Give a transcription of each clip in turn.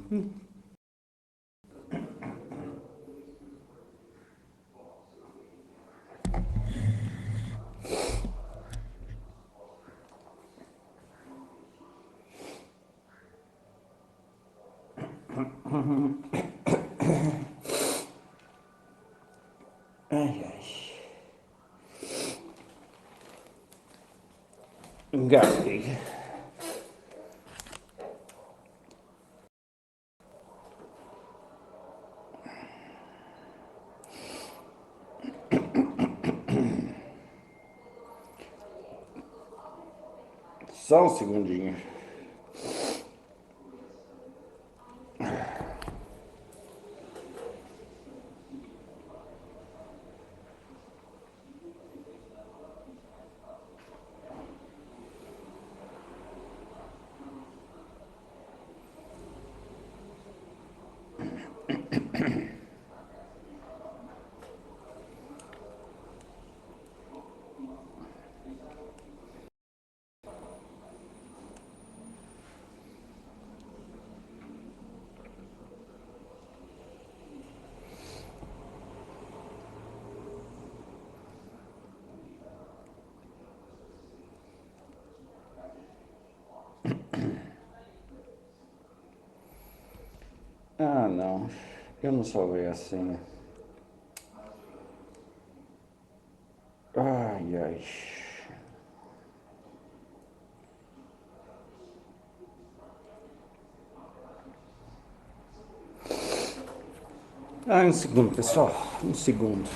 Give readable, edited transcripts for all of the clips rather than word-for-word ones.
Ai, ai. Engasguei. Só um segundinho. Ah, não. Eu não salvei a senha. Ai, ai. Ah, um segundo, pessoal. Um segundo.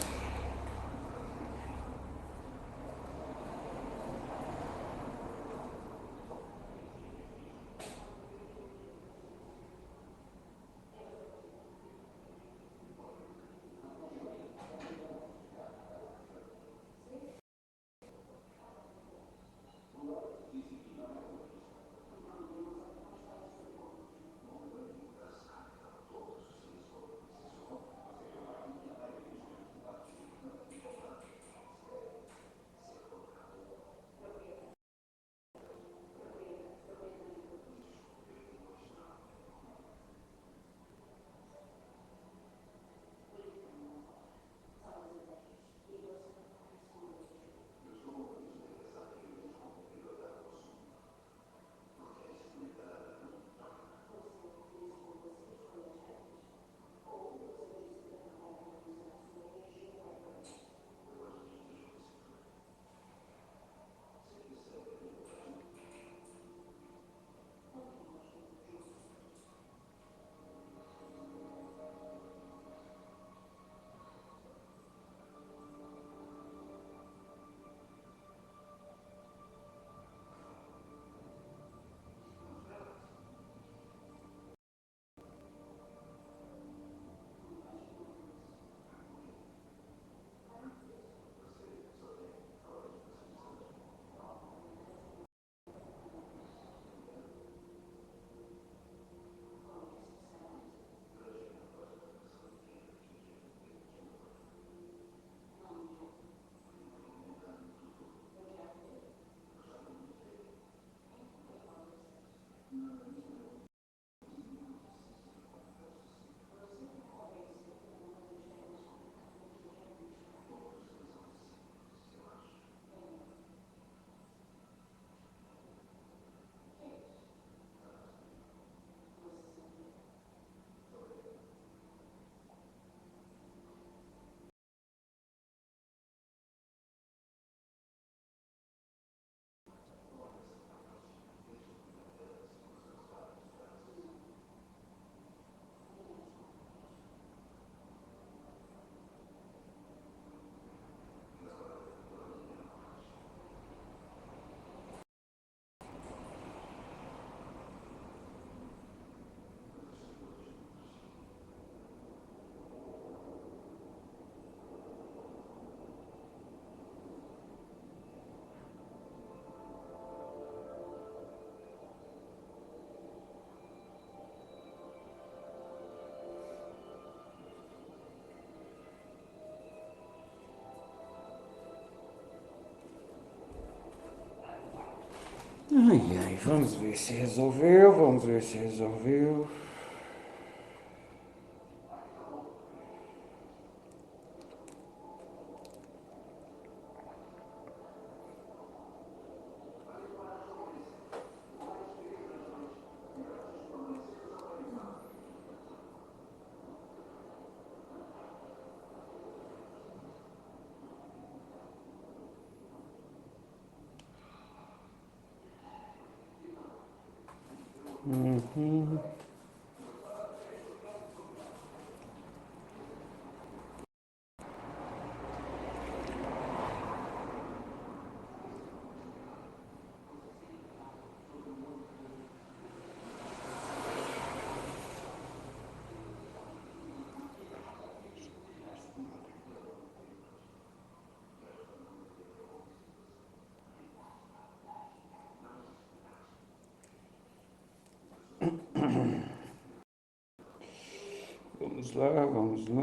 Ai, ai, vamos ver se resolveu, vamos ver se resolveu. Uhum. Vamos lá, vamos lá.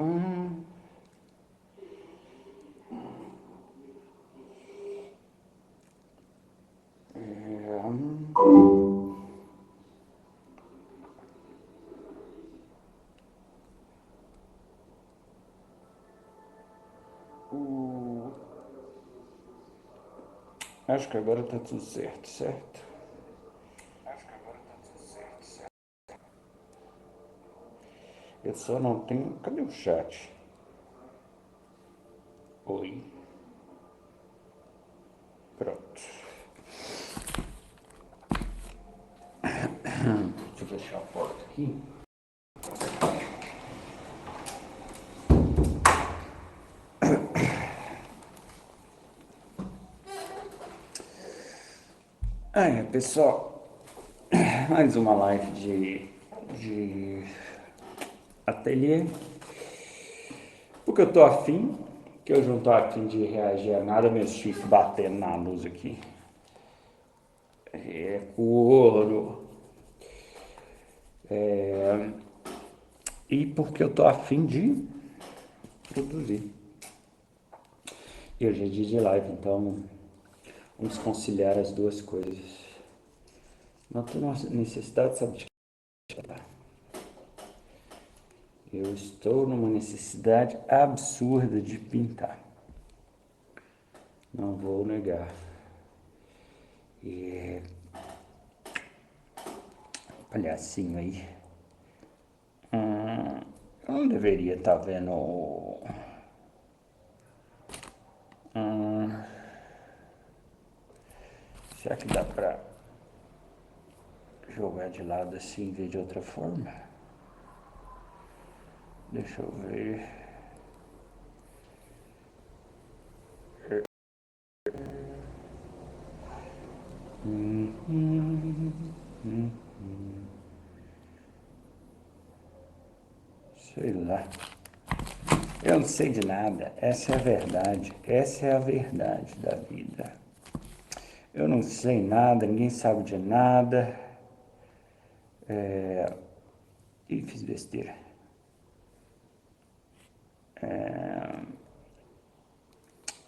O- Acho que agora tá tudo certo, certo? Eu só não tenho. Cadê o chat? Oi. Pronto. Deixa eu fechar a porta aqui. Pessoal, mais uma live de ateliê. Porque eu tô afim, que eu não tô afim de reagir a nada, meus chifres batendo na luz aqui. É couro. E porque eu tô afim de produzir. E hoje é dia de live, então vamos conciliar as duas coisas. Não tenho necessidade, sabe de quê? Eu estou numa necessidade absurda de pintar. Não vou negar. E palhacinho aí. Eu não deveria estar vendo. Será que dá pra jogar de lado assim em vez de outra forma? Deixa eu ver. Sei lá. Eu não sei de nada. Essa é a verdade. Essa é a verdade da vida. Eu não sei nada, ninguém sabe de nada. Ih, fiz besteira.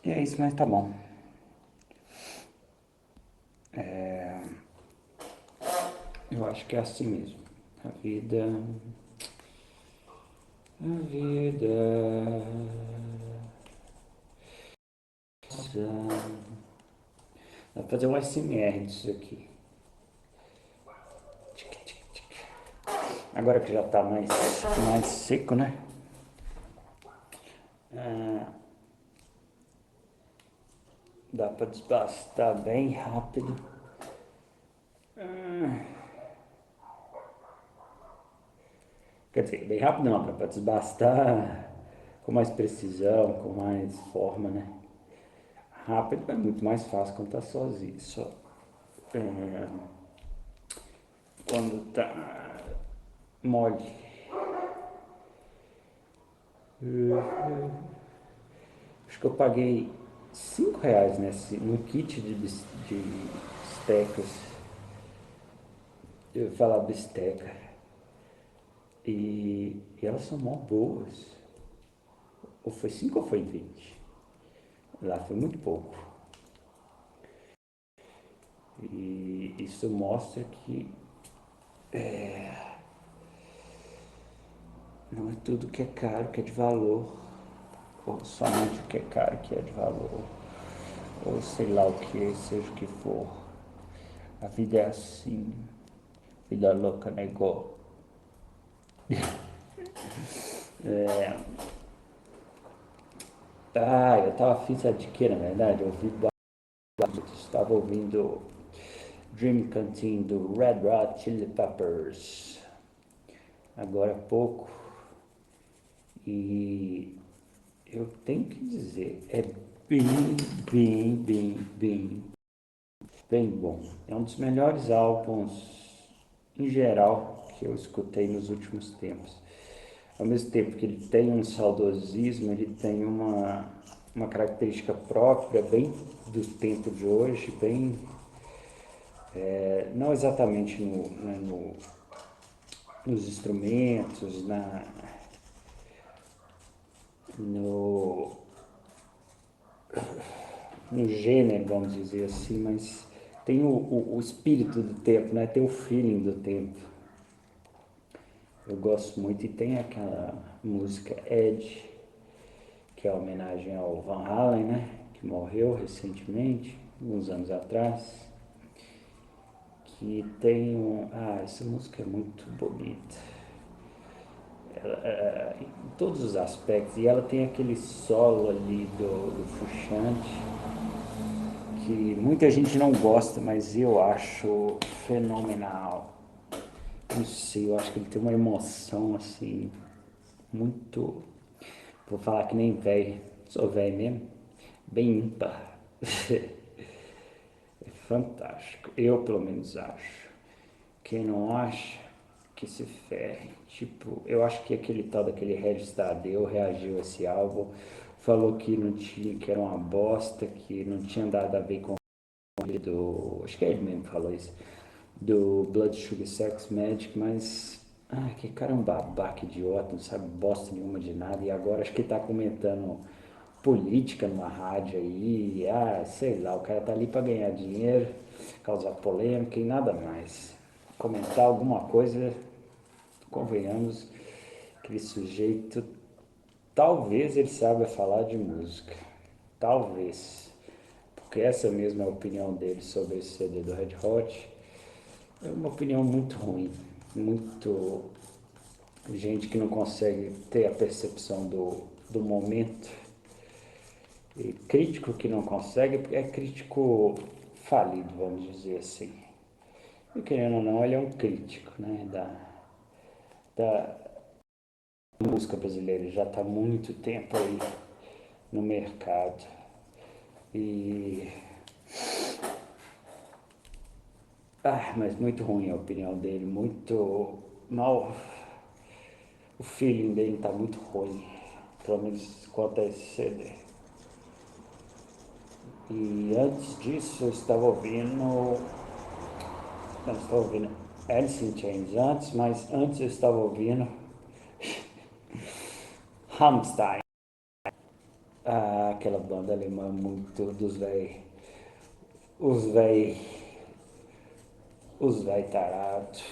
E é isso, mas tá bom. Eu acho que é assim mesmo. A vida. A vida. Vou fazer um SMR disso aqui. Agora que já tá mais seco, né? Dá pra desbastar bem rápido. Quer dizer, bem rápido não, dá pra desbastar com mais precisão, com mais forma, né? Rápido é muito mais fácil quando tá sozinho. Só quando tá mole. Acho que eu paguei R$ 5 no kit de bistecas. Eu ia falar bisteca. E elas são mó boas. Ou foi 5 ou foi 20? Lá foi muito pouco. E isso mostra que não é tudo que é caro que é de valor. Ou somente o que é caro que é de valor. Ou sei lá o que, seja o que for. A vida é assim. Vida louca, negócio. Eu tava afim, sabe de que, na verdade? Eu estava ouvindo Dream Canteen do Red Hot Chili Peppers, agora há pouco, e eu tenho que dizer, é bem, bem, bem, bem, bem bom. É um dos melhores álbuns, em geral, que eu escutei nos últimos tempos. Ao mesmo tempo que ele tem um saudosismo, ele tem uma característica própria, bem do tempo de hoje, bem, não exatamente nos instrumentos, no, no gênero, vamos dizer assim, mas tem o espírito do tempo, né? Tem o feeling do tempo. Eu gosto muito, e tem aquela música Edge, que é uma homenagem ao Van Halen, né? Que morreu recentemente, uns anos atrás. Que tem essa música é muito bonita. Em todos os aspectos. E ela tem aquele solo ali do Frusciante, que muita gente não gosta, mas eu acho fenomenal. Não sei, eu acho que ele tem uma emoção assim, muito. Vou falar que nem velho, sou velho mesmo, bem ímpar. É fantástico, eu pelo menos acho. Quem não acha, que se ferre. Tipo, eu acho que aquele tal daquele Regis Tadeu reagiu a esse álbum, falou que não tinha, que era uma bosta, que não tinha nada a ver com ele do. Acho que ele mesmo falou isso, do Blood Sugar Sex Magic, mas. Ah, que cara é um babaca idiota, não sabe bosta nenhuma de nada, e agora acho que ele tá comentando política numa rádio aí, sei lá, o cara tá ali pra ganhar dinheiro, causar polêmica e nada mais. Comentar alguma coisa, convenhamos, aquele sujeito, talvez ele saiba falar de música, talvez, porque essa mesma é a opinião dele sobre esse CD do Red Hot, é uma opinião muito ruim, muito gente que não consegue ter a percepção do momento, e crítico que não consegue, é crítico falido, vamos dizer assim. E querendo ou não, ele é um crítico, né, da música brasileira, ele já está há muito tempo aí no mercado. E. Mas muito ruim a opinião dele, muito mal. O feeling dele está muito ruim, pelo menos quanto a esse CD. E antes disso eu estava ouvindo. Não, estava ouvindo Alice in Chains antes, mas antes eu estava ouvindo Rammstein. Aquela banda alemã muito dos véi. Os véi. Os véi tarados.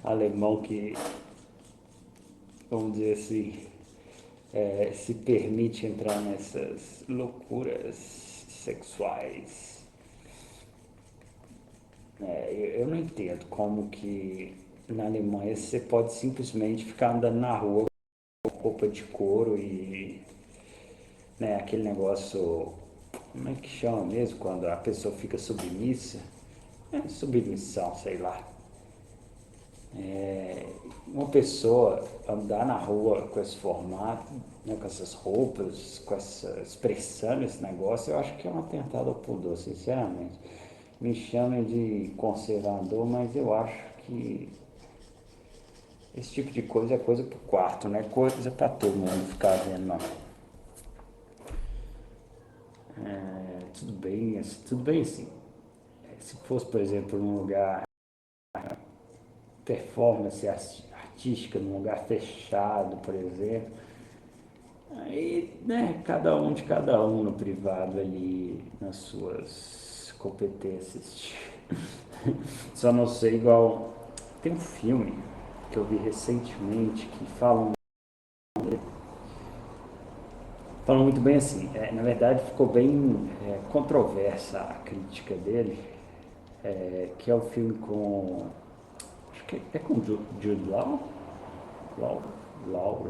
Alemão que, vamos dizer assim, se permite entrar nessas loucuras sexuais. Eu não entendo como que na Alemanha você pode simplesmente ficar andando na rua com roupa de couro e, né, aquele negócio, como é que chama mesmo quando a pessoa fica submissa? Submissão, sei lá. Uma pessoa andar na rua com esse formato, né, com essas roupas, com essa expressão, esse negócio, eu acho que é um atentado ao pudor, sinceramente. Me chamem de conservador, mas eu acho que esse tipo de coisa é coisa pro quarto, não é coisa pra todo mundo ficar vendo, não. Tudo bem assim. Se fosse, por exemplo, num lugar performance artística, num lugar fechado, por exemplo, aí, né, cada um de cada um no privado ali, nas suas competências. Só não sei igual. Tem um filme que eu vi recentemente que falam muito bem assim. Na verdade, ficou bem controversa a crítica dele, que é o filme com. Acho que é com Jude Law? Law? Law.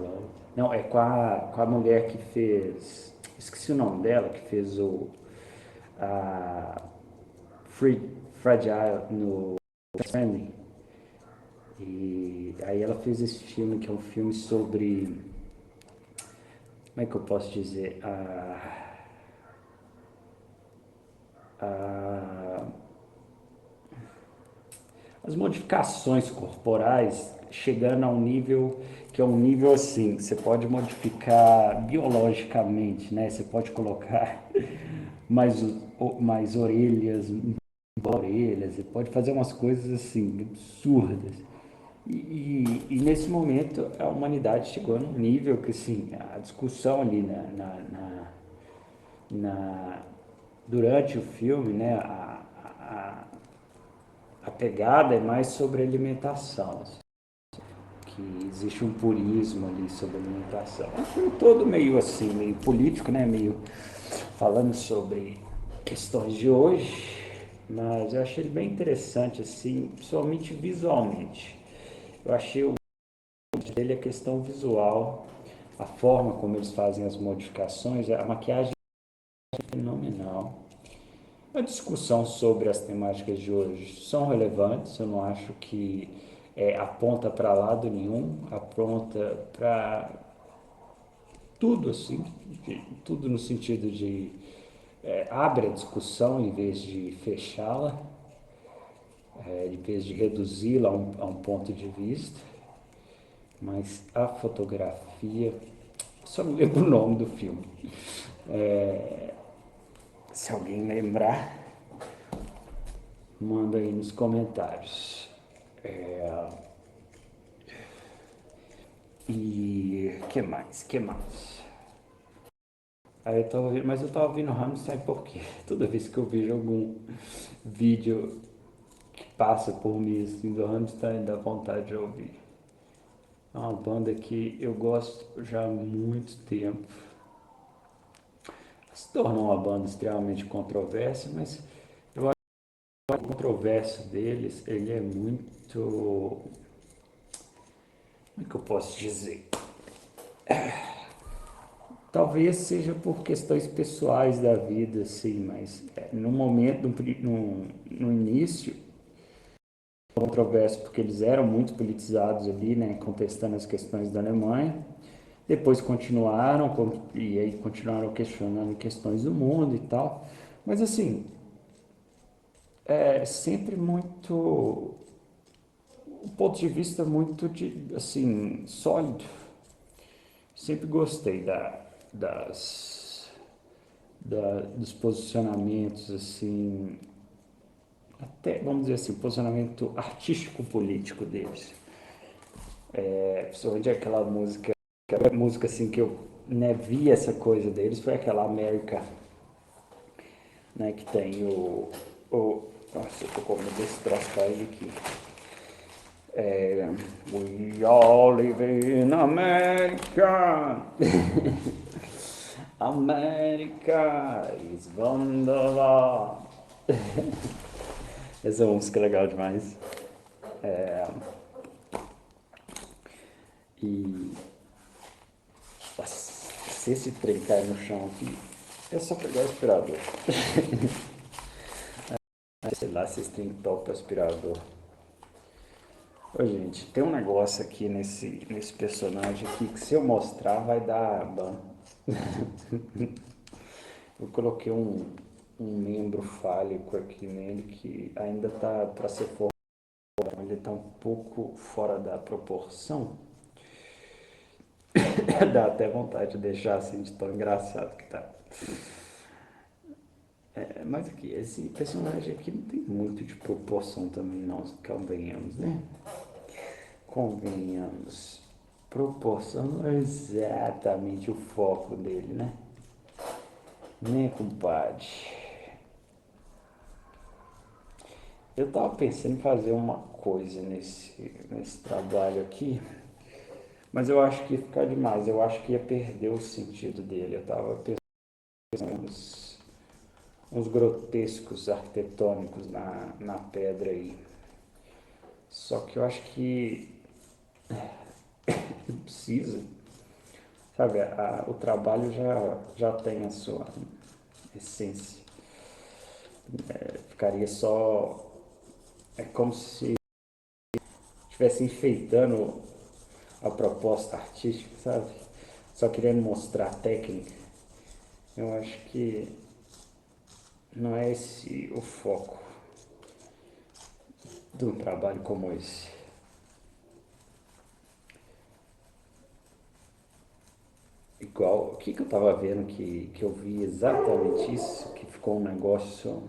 Não, é com a mulher que fez. Esqueci o nome dela, que fez a Fragile no Friendly. E aí ela fez esse filme, que é um filme sobre, como é que eu posso dizer, a as modificações corporais chegando a um nível que é um nível assim, você pode modificar biologicamente, né? Você pode colocar mais orelhas, você pode fazer umas coisas assim, absurdas. E nesse momento a humanidade chegou num nível que assim, a discussão ali na durante o filme, né, a pegada é mais sobre alimentação, assim, que existe um purismo ali sobre alimentação. É um filme todo meio assim, meio político, né, meio falando sobre questões de hoje, mas eu achei ele bem interessante, assim, principalmente visualmente. Eu achei o dele a questão visual, a forma como eles fazem as modificações, a maquiagem é fenomenal. A discussão sobre as temáticas de hoje são relevantes, eu não acho que aponta para lado nenhum, aponta para tudo assim, tudo no sentido de abre a discussão em vez de fechá-la, em vez de reduzi-la a um ponto de vista, mas a fotografia, só não lembro o nome do filme. Se alguém lembrar, manda aí nos comentários. E que mais? Que mais? Aí eu tava ouvindo, mas eu tava ouvindo Rammstein porque toda vez que eu vejo algum vídeo que passa por mim assim do Rammstein dá vontade de ouvir. É uma banda que eu gosto já há muito tempo. Se tornou uma banda extremamente controversa, mas eu acho que o controverso deles, ele é muito, como é que eu posso dizer? Talvez seja por questões pessoais da vida, assim, mas no momento, no início, controverso porque eles eram muito politizados ali, né, contestando as questões da Alemanha. Depois continuaram e aí continuaram questionando questões do mundo e tal. Mas assim, é sempre muito um ponto de vista muito assim, sólido. Sempre gostei dos posicionamentos assim, até vamos dizer assim, posicionamento artístico político deles. Principalmente aquela música assim que eu, né, vi essa coisa deles foi aquela América, né, que tem nossa, eu tô comendo esse troço aí aqui. We all live in America. América is wonderland. Essa música é legal demais. É, e nossa, se esse trem cair no chão aqui, é só pegar o aspirador. Sei lá se esse trem topa o aspirador. Ô, gente, tem um negócio aqui nesse personagem aqui que se eu mostrar vai dar ban. Eu coloquei um membro fálico aqui nele que ainda tá para ser formado, ele tá um pouco fora da proporção. Dá até vontade de deixar assim de tão engraçado que tá. Mas aqui, esse personagem aqui não tem muito de proporção também não, convenhamos, né? Convenhamos. Proporção não é exatamente o foco dele, né? Né, compadre? Eu tava pensando em fazer uma coisa nesse trabalho aqui, mas eu acho que ia ficar demais. Eu acho que ia perder o sentido dele. Eu tava pensando uns grotescos arquitetônicos na pedra aí. Só que eu acho que precisa, sabe? O trabalho já tem a sua essência. Ficaria só. É como se estivesse enfeitando a proposta artística, sabe? Só querendo mostrar a técnica. Eu acho que não é esse o foco de um trabalho como esse. Igual, o que eu tava vendo que eu vi exatamente isso, que ficou um negócio.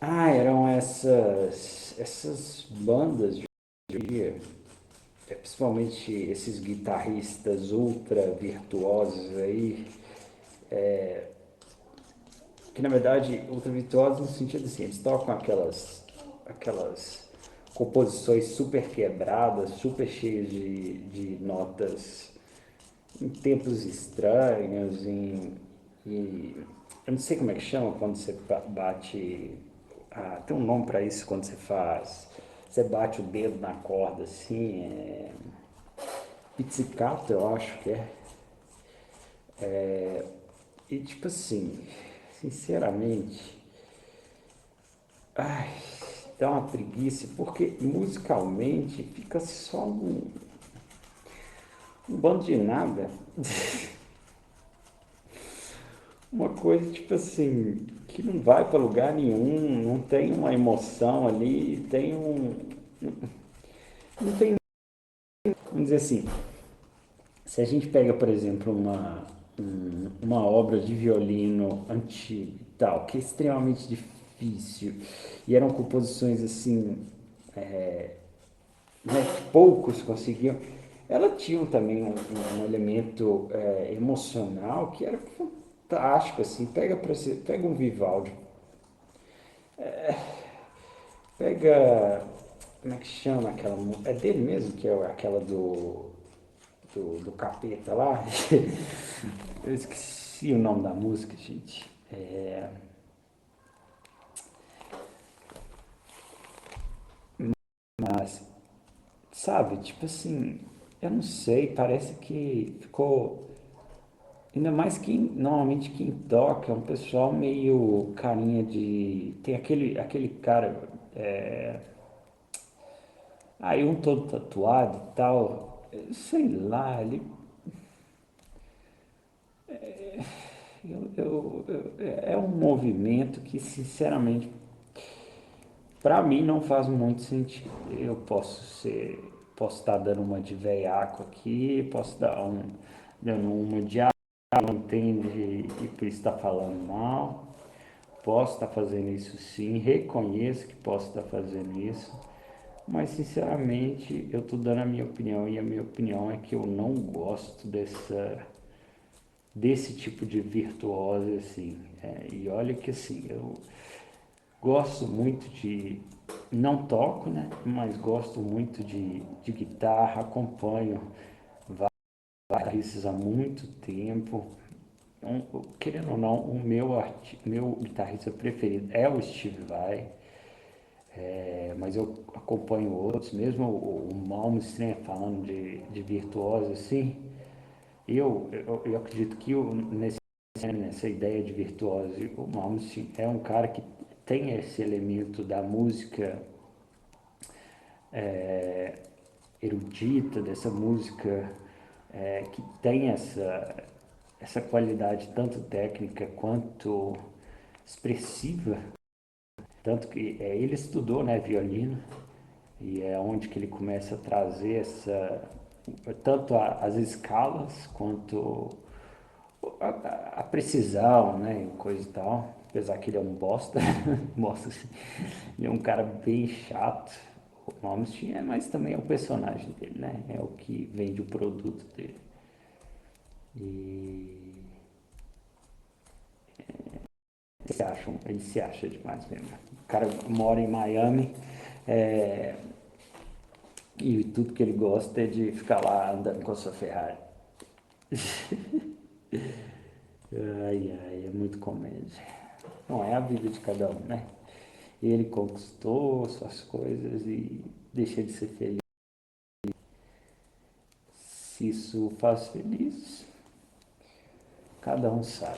Ah, eram essas bandas de hoje em dia, principalmente esses guitarristas ultra virtuosos aí, que na verdade ultra virtuosos no sentido assim, eles tocam aquelas composições super quebradas, super cheias de notas em tempos estranhos, e eu não sei como é que chama quando você bate. Ah, tem um nome para isso quando você faz. Você bate o dedo na corda assim, pizzicato, eu acho que é. E tipo assim, sinceramente, ai, dá uma preguiça, porque musicalmente fica só um bando de nada. Uma coisa tipo assim, que não vai para lugar nenhum, não tem uma emoção ali, tem um. Não tem. Vamos dizer assim, se a gente pega, por exemplo, uma obra de violino antiga e tal, que é extremamente difícil, e eram composições assim, né, que poucos conseguiam, ela tinha também um elemento emocional que era fantástico, assim, pega um Vivaldi, pega, como é que chama aquela música? É dele mesmo, que é aquela do capeta lá. Eu esqueci o nome da música, gente. Mas, sabe, tipo assim, eu não sei, parece que ficou. Ainda mais que normalmente quem toca é um pessoal meio carinha de. Tem aquele cara. Aí um todo tatuado e tal. Sei lá, ele. É um movimento que, sinceramente, para mim não faz muito sentido. Eu posso estar dando uma de veiaco aqui, posso dar dando uma de não entende e por isso está falando mal. Posso estar fazendo isso sim, reconheço que posso estar fazendo isso, mas sinceramente eu estou dando a minha opinião e a minha opinião é que eu não gosto desse tipo de virtuose assim. E olha que assim, eu gosto muito de. Não toco, né? Mas gosto muito de guitarra, acompanho guitarristas há muito tempo. Querendo ou não, meu guitarrista preferido é o Steve Vai, mas eu acompanho outros, mesmo o Malmsteen falando de virtuoso assim. Eu acredito que nessa ideia de virtuose, o Malmsteen é um cara que tem esse elemento da música erudita, dessa música que tem essa qualidade tanto técnica quanto expressiva. Tanto que ele estudou, né, violino, e é onde que ele começa a trazer tanto as escalas quanto a precisão, né, e coisa e tal. Apesar que ele é um bosta, bosta assim. Ele é um cara bem chato. O Malmsteen mas também é o personagem dele, né? É o que vende o produto dele. E ele se acha demais mesmo. O cara mora em Miami, é, e tudo que ele gosta é de ficar lá andando com a sua Ferrari. Ai, ai, é muito comédia. Não é a vida de cada um, né? Ele conquistou suas coisas e deixa de ser feliz. Se isso faz feliz, cada um sabe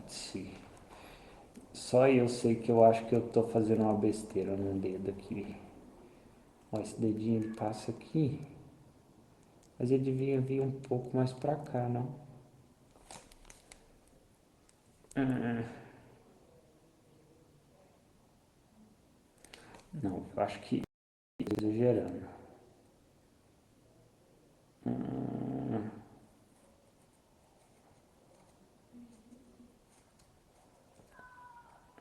de si. Só eu sei que eu acho que eu tô fazendo uma besteira no dedo aqui. Ó, esse dedinho ele passa aqui, mas ele devia vir um pouco mais pra cá, não? Não, eu acho que tô exagerando.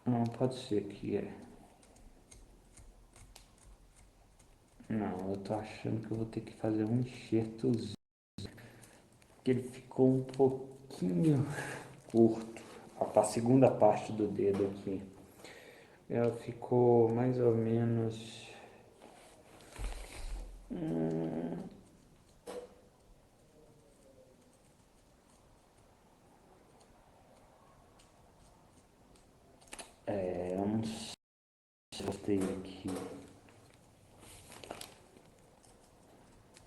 Não, pode ser que é. Não, eu tô achando que eu vou ter que fazer um enxertozinho, porque ele ficou um pouquinho curto. A segunda parte do dedo aqui. Ela ficou mais ou menos. Eu não sei se eu tenho aqui.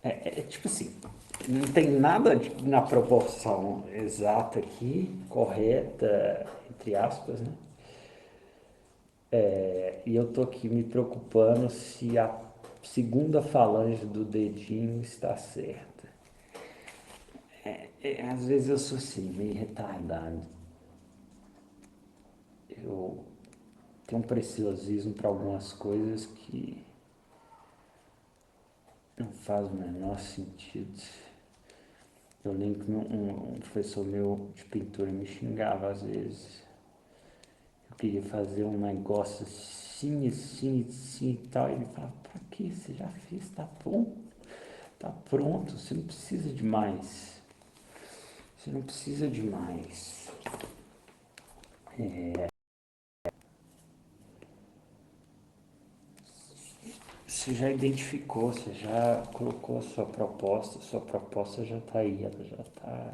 É tipo assim, não tem nada na proporção exata aqui, correta, entre aspas, né? E eu tô aqui me preocupando se a segunda falange do dedinho está certa. Às vezes eu sou assim, meio retardado. Eu tenho um preciosismo para algumas coisas que não faz o menor sentido. Eu lembro que um professor meu de pintura me xingava às vezes. Eu queria fazer um negócio assim, assim, assim e tal. E ele falava, pra quê? Você já fez, tá bom? Tá pronto, você não precisa de mais. Você não precisa de mais. Você já identificou, você já colocou a sua proposta já tá aí, ela já tá.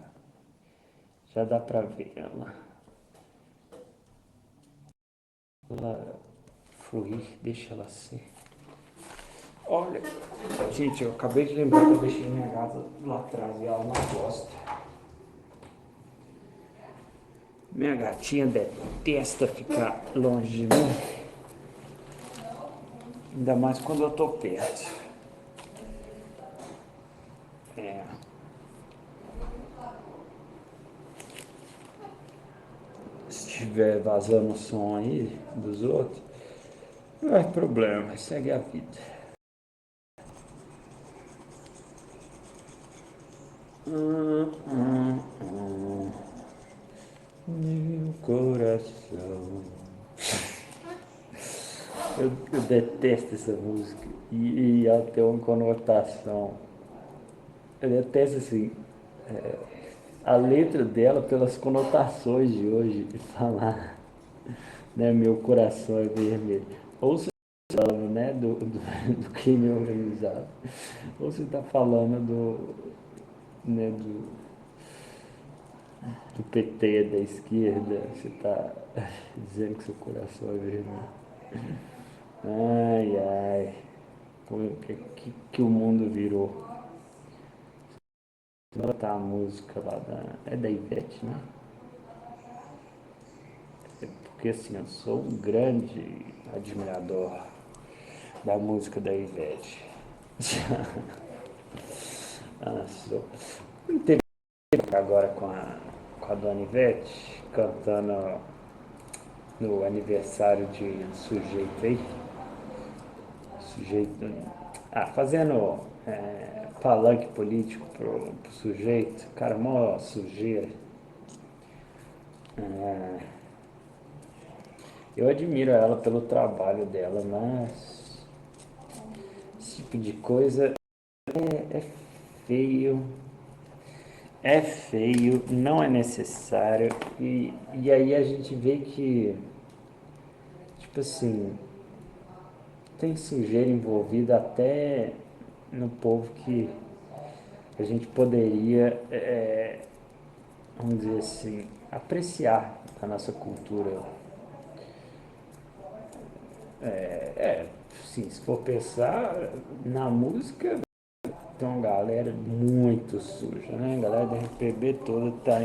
Já dá pra ver ela fluir, deixa ela ser. Olha, gente, eu acabei de lembrar que eu deixei minha gata lá atrás e ela não gosta. Minha gatinha detesta ficar longe de mim, ainda mais quando eu tô perto. É, se estiver vazando o som aí dos outros, não é problema, segue a vida. Meu coração. Eu detesto essa música e ela tem uma conotação. Eu detesto assim, a letra dela pelas conotações de hoje, de falar, né, meu coração é vermelho. Ou você está falando, né, do crime organizado, ou você está falando né, do PT, da esquerda, você está dizendo que seu coração é vermelho. Ai, ai, como que o mundo virou. Vou botar a música lá é da Ivete, né? Porque assim, eu sou um grande admirador da música da Ivete. Ah, sou. Não teve agora com a dona Ivete cantando no aniversário de um sujeito aí. Sujeito. Ah, fazendo palanque político pro sujeito. Cara, mó sujeira. Eu admiro ela pelo trabalho dela, mas esse tipo de coisa é feio, não é necessário. E aí a gente vê que, tipo assim, tem sujeira envolvida até no povo que a gente poderia, vamos dizer assim, apreciar a nossa cultura. Sim, se for pensar na música, Tem uma galera muito suja, né? A galera da RPB toda tá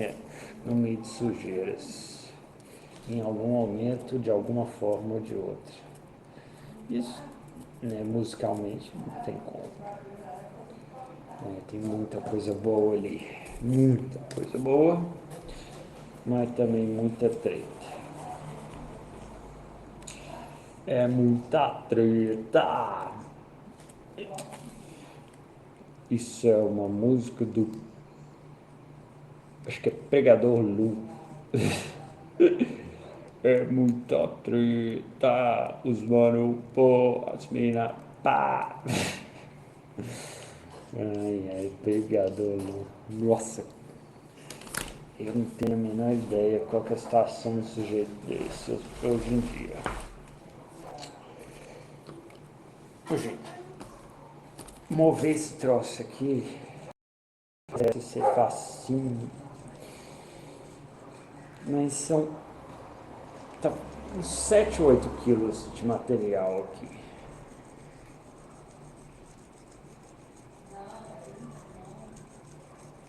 no meio de sujeiras. Em algum momento, de alguma forma ou de outra. Isso, né, musicalmente, não tem como. Tem muita coisa boa ali. Muita coisa boa, mas também muita treta. É muita treta. Isso é uma música do. Acho que é Pregador Lu. É muita treta. Os mano, pô, as mina, pá. Ai, ai, Pregador Lu. Nossa, eu não tenho a menor ideia qual que é a situação do sujeito desse hoje em dia. Hoje, mover esse troço aqui parece ser facinho, mas são tá, uns 7 ou 8 quilos de material aqui.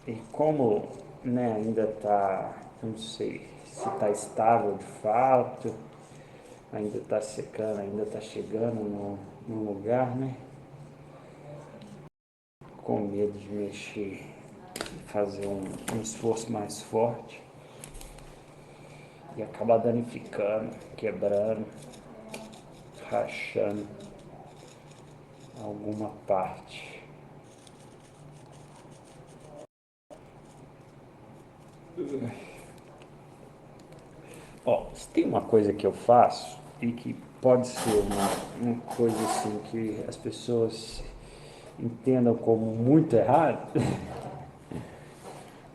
E como, né, ainda tá, não sei se tá estável de fato, ainda tá secando, ainda tá chegando no lugar, né? Com medo de mexer, fazer um esforço mais forte e acabar danificando, quebrando, rachando alguma parte. Ó, se tem uma coisa que eu faço e que pode ser uma coisa assim que as pessoas entendam como muito errado,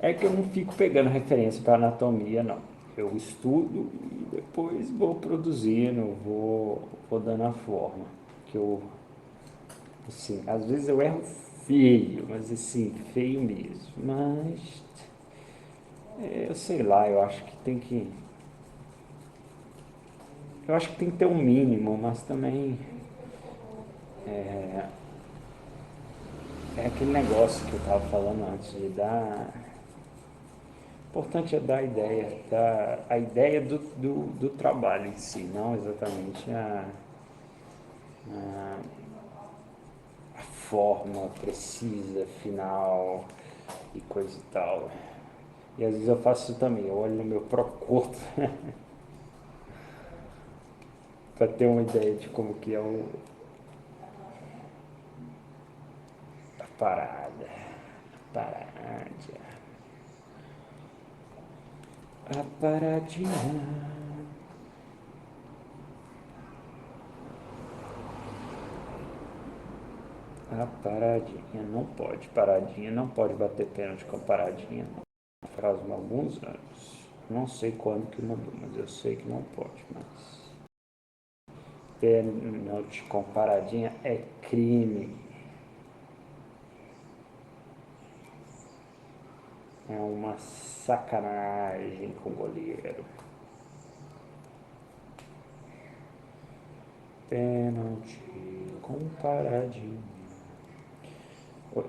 é que eu não fico pegando referência para anatomia, não. Eu estudo e depois vou produzindo, vou dando a forma. Que eu, assim, às vezes eu erro feio, mas assim, feio mesmo. Mas, eu sei lá, eu acho que tem que ter um mínimo, mas também é aquele negócio que eu estava falando antes, de dar. O importante é dar a ideia, a ideia do trabalho em si, não exatamente a forma precisa, final e coisa e tal. E às vezes eu faço isso também, eu olho no meu próprio corpo para ter uma ideia de como que é a parada. A parada. A paradinha. A paradinha não pode bater pênalti com a paradinha. Faz alguns anos. Não sei quando que mandou, mas eu sei que não pode mais. Pênalti com paradinha é crime. É uma sacanagem com o goleiro. Pênalti com paradinha.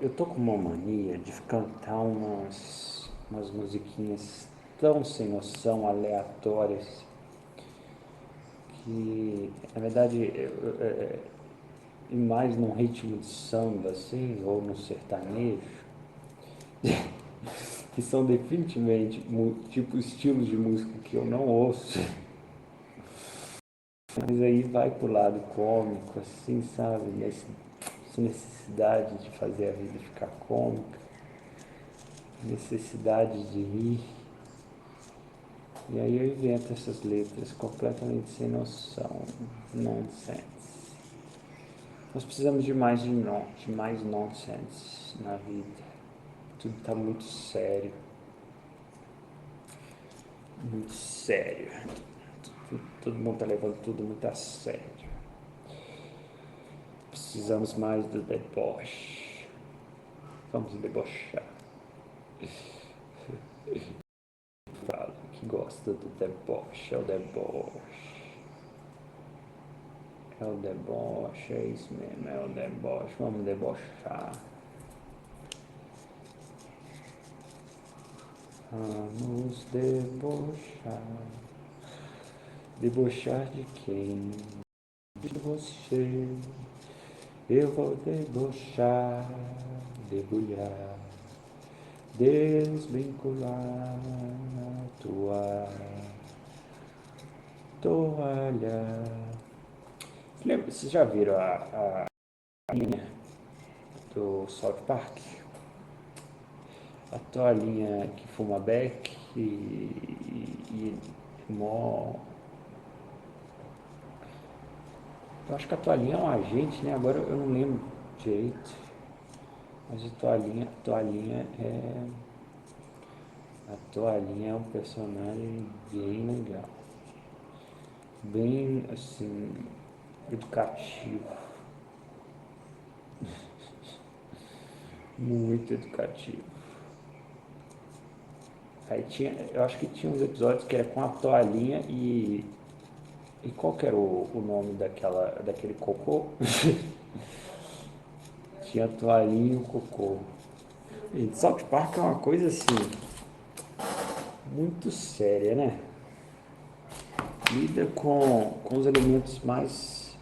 Eu tô com uma mania de cantar umas musiquinhas tão sem noção, aleatórias, que na verdade e mais num ritmo de samba assim, ou no sertanejo, que são definitivamente tipo estilos de música que eu não ouço, mas aí vai pro lado cômico, assim, sabe? Essa necessidade de fazer a vida ficar cômica, necessidade de rir. E aí eu invento essas letras completamente sem noção, nonsense. Nós precisamos de mais nonsense na vida. Tudo está muito sério. Muito sério. Todo mundo está levando tudo muito a sério. Precisamos mais do deboche. Vamos debochar. Fala que gosta do deboche, é o deboche. É o deboche, é isso mesmo, é o deboche. Vamos debochar. Vamos debochar. Debochar de quem? De você. Eu vou debochar, debulhar, desvincular tua toalha. Vocês já viram a linha do South Park? A toalhinha que fuma beck e mó. Eu acho que a toalhinha é um agente, né? Agora eu não lembro direito. Mas a toalhinha é um personagem bem legal. Bem, assim, educativo. Muito educativo. Aí eu acho que tinha uns episódios que era com a toalhinha e qual que era o nome daquele cocô? Tinha a toalhinha e o cocô. E South Park é uma coisa assim, muito séria, né? Lida com os elementos mais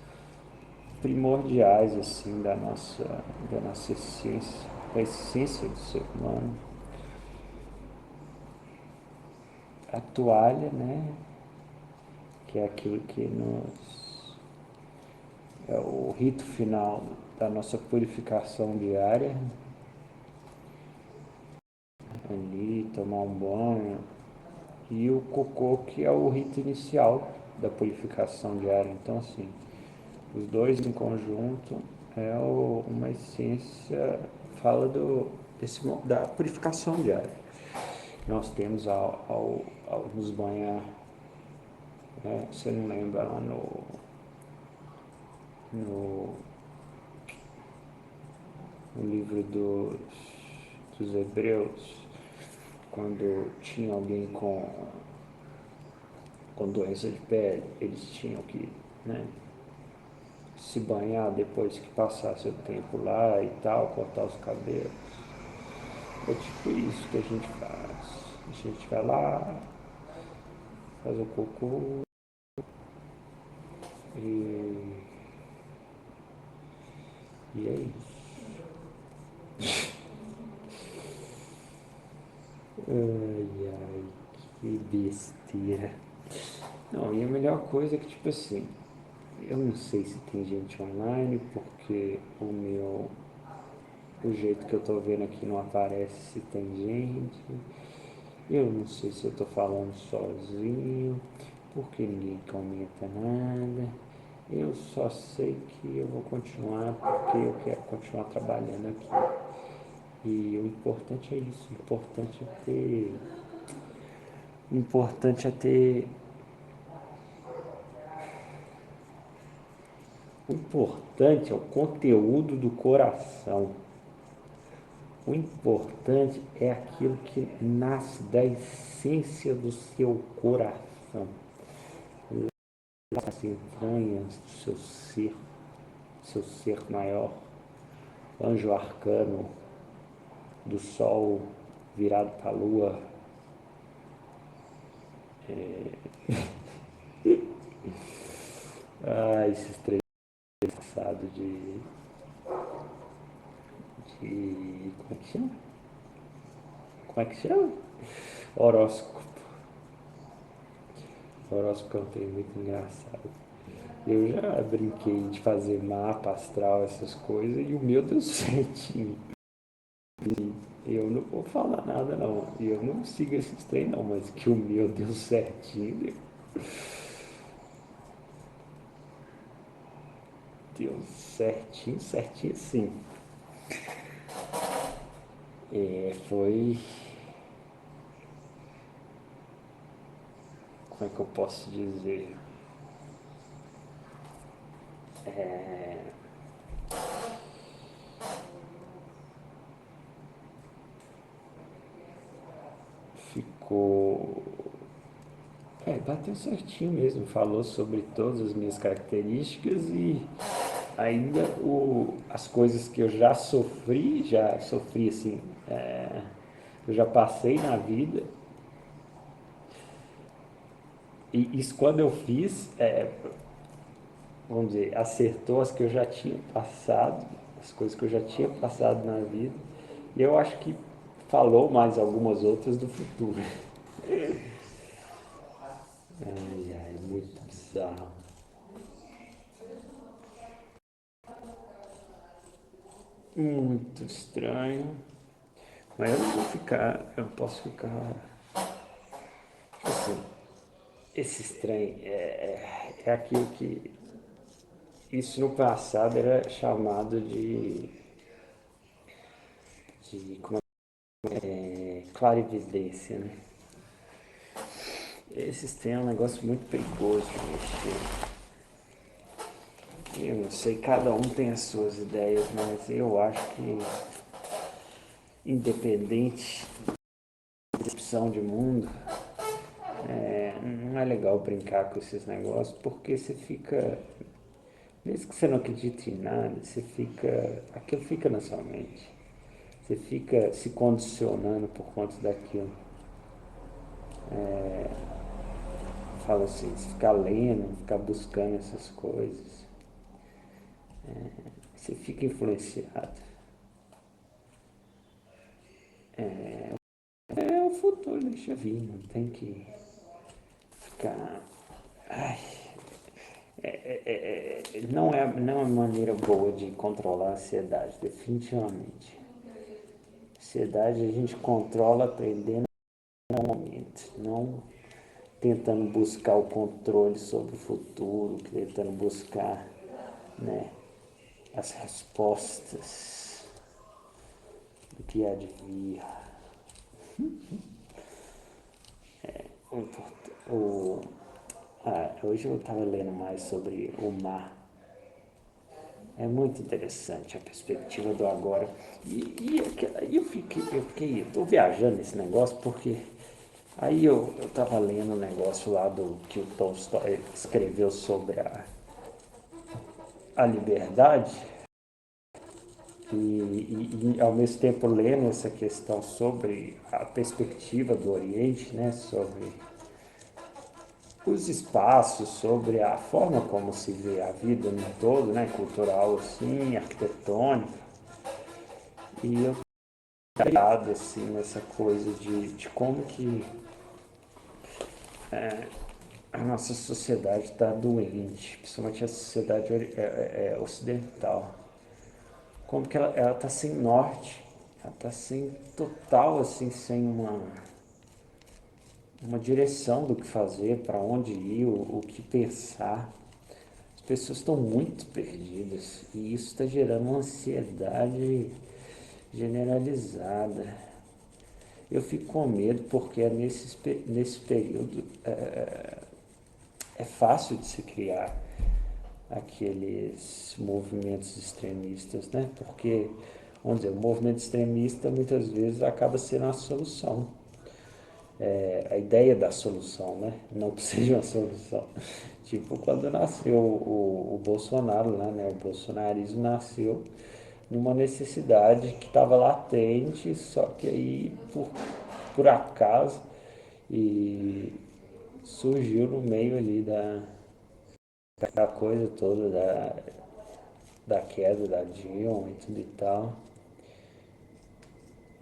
primordiais, assim, da nossa essência, da essência do ser humano. A toalha, né? Que é aquilo que é o rito final da nossa purificação diária. Ali, tomar um banho. E o cocô, que é o rito inicial da purificação diária. Então, assim, os dois em conjunto é uma essência, fala da purificação diária. Nós temos ao nos banhar, né? Você não lembra lá no, no livro dos Hebreus, quando tinha alguém com doença de pele, eles tinham que, né, se banhar depois que passasse o tempo lá e tal, cortar os cabelos. É tipo isso que a gente faz. A gente vai lá, faz o cocô e, e é isso. Ai, ai, que besteira. Não, e a melhor coisa é que, tipo assim, eu não sei se tem gente online, porque o jeito que eu tô vendo aqui não aparece se tem gente. Eu não sei se eu tô falando sozinho, porque ninguém comenta nada. Eu só sei que eu vou continuar porque eu quero continuar trabalhando aqui. E o importante é isso, o importante é ter, o importante é o conteúdo do coração. O importante é aquilo que nasce da essência do seu coração, das entranhas do seu ser maior, anjo arcano do sol virado para a lua. Esses três passados de. Como é que chama? Como é que chama? Horóscopo. Horóscopo é um trem muito engraçado. Eu já brinquei de fazer mapa astral, essas coisas, e o meu deu certinho. Eu não vou falar nada não. Eu não sigo esses trem não, mas que o meu deu certinho. Deu certinho, certinho sim. Foi. Como é que eu posso dizer? Ficou. Bateu certinho mesmo. Falou sobre todas as minhas características e ainda as coisas que eu já sofri assim, eu já passei na vida E isso quando eu fiz, vamos dizer, acertou as que eu já tinha passado, as coisas que eu já tinha passado na vida. E eu acho que falou mais algumas outras do futuro. Ai, ai, muito bizarro. Muito estranho. Mas eu não vou ficar, eu não posso ficar. Assim, esse estranho é aquilo que. Isso no passado era chamado de como clarividência, né? Esses tem um negócio muito perigoso de mexer. Eu não sei, cada um tem as suas ideias, mas eu acho que, independente da percepção de mundo, não é legal brincar com esses negócios, porque você fica, mesmo que você não acredite em nada, você fica, aquilo fica na sua mente. Você fica se condicionando por conta daquilo. Fala assim, se ficar lendo, ficar buscando essas coisas, você fica influenciado. É o futuro, deixa vir, não tem que ficar. Ai, não é uma maneira boa de controlar a ansiedade, definitivamente. A ansiedade a gente controla aprendendo no momento, não tentando buscar o controle sobre o futuro, tentando buscar, né, as respostas do que há de vir. O, hoje eu estava lendo mais sobre o mar. É muito interessante a perspectiva do agora. Eu tô viajando nesse negócio porque aí eu estava lendo um negócio lá do que o Tolstói escreveu sobre a liberdade e ao mesmo tempo lendo essa questão sobre a perspectiva do Oriente, né, sobre os espaços, sobre a forma como se vê a vida no todo, né, cultural assim, arquitetônica. E eu tô assim nessa coisa de como que a nossa sociedade está doente, principalmente a sociedade ocidental. Como que ela tá sem norte, ela tá sem total, assim, sem uma direção do que fazer, para onde ir, o que pensar. As pessoas estão muito perdidas e isso está gerando uma ansiedade generalizada. Eu fico com medo porque nesse período é fácil de se criar aqueles movimentos extremistas, né? Porque, vamos dizer, o movimento extremista muitas vezes acaba sendo a solução, a ideia da solução, né? Não que seja uma solução. Tipo, quando nasceu o Bolsonaro lá, né? O bolsonarismo nasceu numa necessidade que estava latente, só que aí, por acaso, e surgiu no meio ali da coisa toda da queda da Dilma e tudo e tal.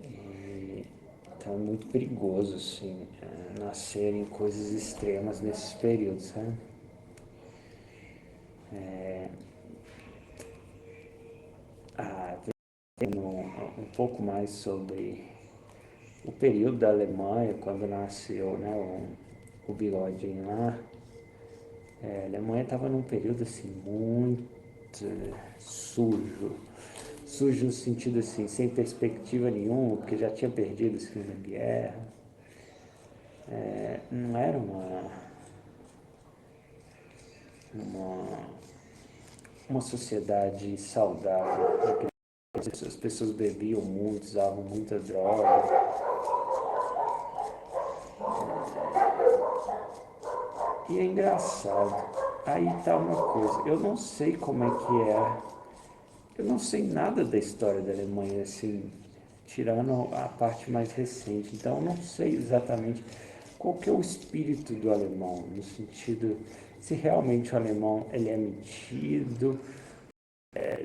E, então é muito perigoso, assim, nascerem coisas extremas nesses períodos, sabe? Ah, tem um pouco mais sobre o período da Alemanha, quando nasceu, né, o bigodinho lá. A Alemanha estava num período assim muito sujo. Sujo no sentido assim, sem perspectiva nenhuma, porque já tinha perdido os filhos da guerra. Não era uma, uma sociedade saudável. As pessoas bebiam muito, usavam muita droga. E é engraçado. Aí tá uma coisa, eu não sei como é que é. Eu não sei nada da história da Alemanha, assim, tirando a parte mais recente. Então eu não sei exatamente qual que é o espírito do alemão, no sentido, se realmente o alemão ele é metido,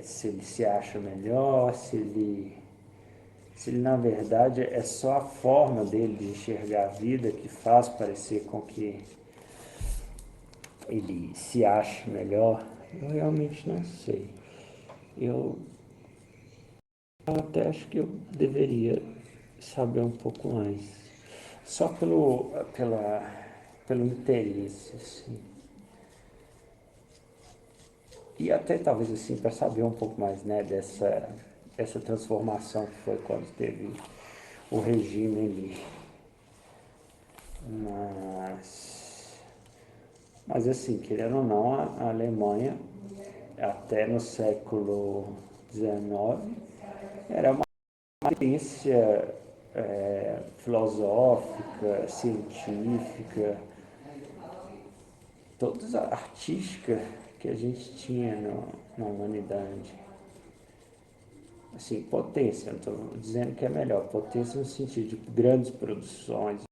se ele se acha melhor, se ele na verdade é só a forma dele de enxergar a vida que faz parecer com que ele se acha melhor. Eu realmente não sei. Eu até acho que eu deveria saber um pouco mais. Só pelo interesse, assim. E até talvez assim, para saber um pouco mais, né, dessa transformação que foi quando teve o regime ali. Mas assim, querendo ou não, a Alemanha, até no século XIX, era uma ciência filosófica, científica, toda a artística que a gente tinha na humanidade. Assim, potência, não estou dizendo que é melhor, potência no sentido de grandes produções.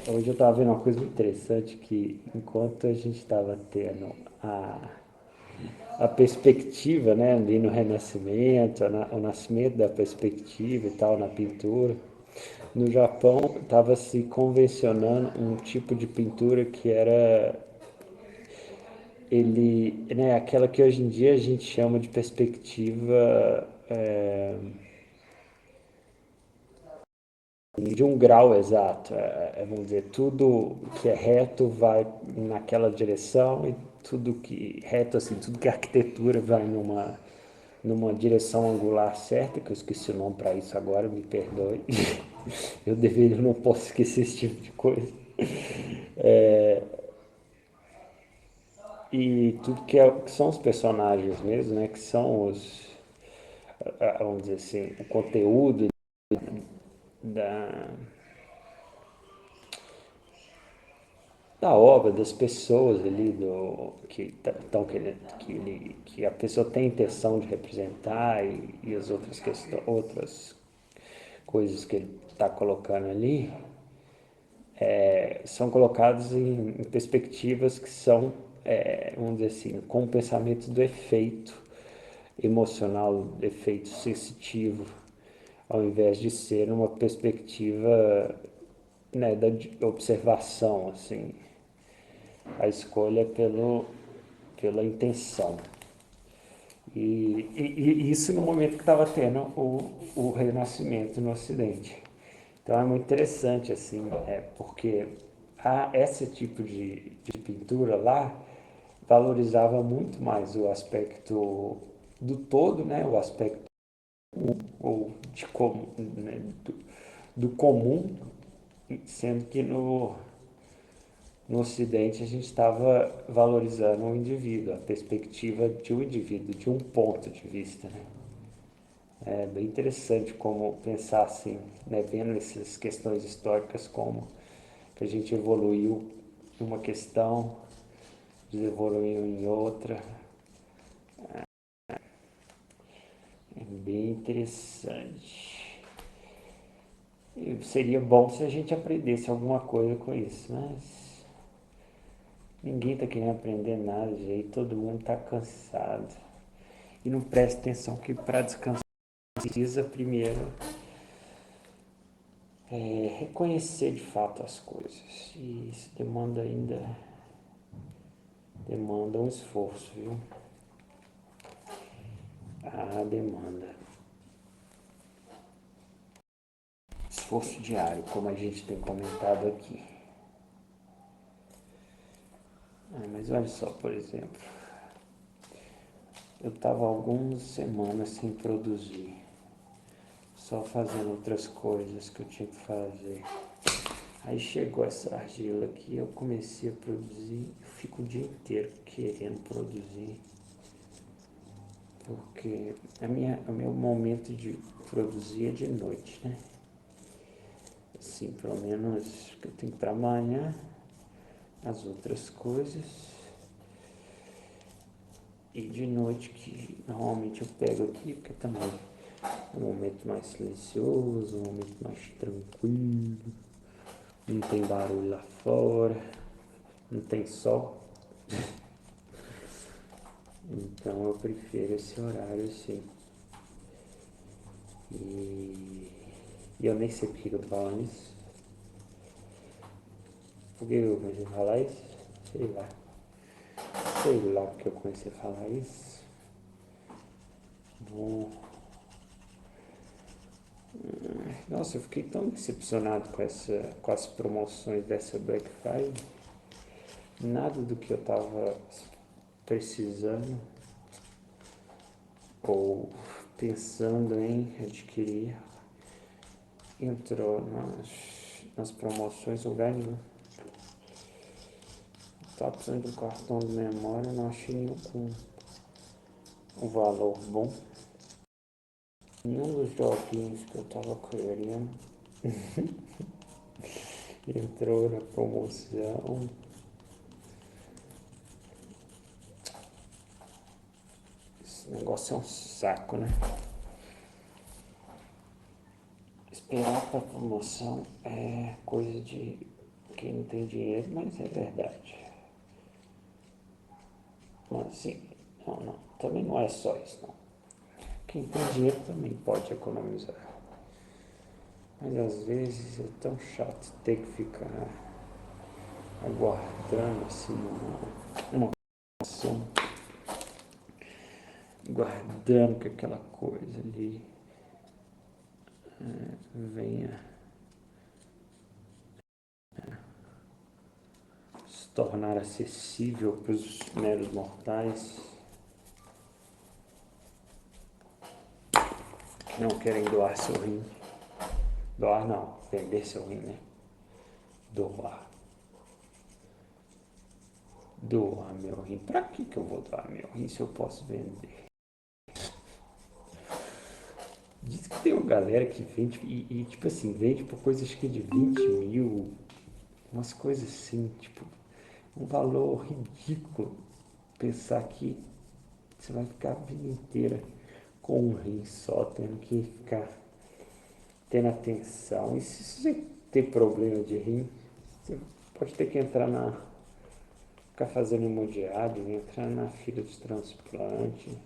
Hoje eu estava vendo uma coisa muito interessante, que enquanto a gente estava tendo a perspectiva, né, ali no Renascimento, o nascimento da perspectiva e tal na pintura, no Japão estava se convencionando um tipo de pintura que era né, aquela que hoje em dia a gente chama de perspectiva de um grau exato. Vamos dizer, tudo que é reto vai naquela direção e tudo que reto assim, tudo que é arquitetura vai numa direção angular certa, que eu esqueci o nome para isso agora, me perdoe. Eu deveria, não posso esquecer esse tipo de coisa. E tudo que são os personagens mesmo, né? Que são vamos dizer assim, o conteúdo da, da obra, das pessoas ali, então, que a pessoa tem a intenção de representar e as outras questões, outras coisas que ele está colocando ali, são colocados em perspectivas que são, vamos dizer assim, com o pensamento do efeito emocional, do efeito sensitivo, ao invés de ser uma perspectiva, né, da observação, assim, a escolha pela intenção. E isso no momento que estava tendo o Renascimento no Ocidente. Então é muito interessante, assim, porque esse tipo de pintura lá valorizava muito mais o aspecto do todo, né, o aspecto ou de comum, né, do comum, sendo que no Ocidente a gente estava valorizando o indivíduo, a perspectiva de um indivíduo, de um ponto de vista, né? É bem interessante como pensar assim, né, vendo essas questões históricas, como que a gente evoluiu em uma questão, desevoluiu em outra. É bem interessante. E seria bom se a gente aprendesse alguma coisa com isso, mas ninguém está querendo aprender nada, gente. Todo mundo está cansado. E não presta atenção que para descansar precisa primeiro reconhecer de fato as coisas. E isso demanda um esforço, viu? A demanda. Esforço diário, como a gente tem comentado aqui. Mas olha só, por exemplo, eu estava algumas semanas sem produzir, só fazendo outras coisas que eu tinha que fazer. Aí chegou essa argila aqui, eu comecei a produzir, eu fico o dia inteiro querendo produzir, porque o meu momento de produzir é de noite, né? Assim, pelo menos que eu tenho para amanhã, as outras coisas. E de noite, que normalmente eu pego aqui, porque também Um momento mais silencioso, um momento mais tranquilo. Não tem barulho lá fora, não tem sol. Então eu prefiro esse horário assim. E eu nem sei porque eu tô falando isso. Por que eu comecei a falar isso? Sei lá. Sei lá porque eu comecei a falar isso. Bom. Nossa, eu fiquei tão decepcionado com as promoções dessa Black Friday. Nada do que eu tava precisando ou pensando em adquirir entrou nas promoções, lugar nenhum. Tava precisando de um cartão de memória, não achei nenhum com um valor bom. Nenhum dos joguinhos que eu tava querendo entrou na promoção. Esse negócio é um saco, né? Esperar pra promoção é coisa de quem não tem dinheiro, mas é verdade. Mas assim, não, também não é só isso, não. Quem tem dinheiro também pode economizar. Mas às vezes é tão chato ter que ficar aguardando assim uma promoção, guardando que aquela coisa ali venha se tornar acessível para os meros mortais que não querem doar seu rim. Doar não, vender seu rim, né? Doar. Doar meu rim. Pra que eu vou doar meu rim se eu posso vender? Diz que tem uma galera que vende e tipo assim, vende por coisas que de 20 mil, umas coisas assim, tipo, um valor ridículo. Pensar que você vai ficar a vida inteira com um rim só, tendo que ficar tendo atenção. E se você ter problema de rim, você pode ter que ficar fazendo hemodiálise, entrar na fila de transplante.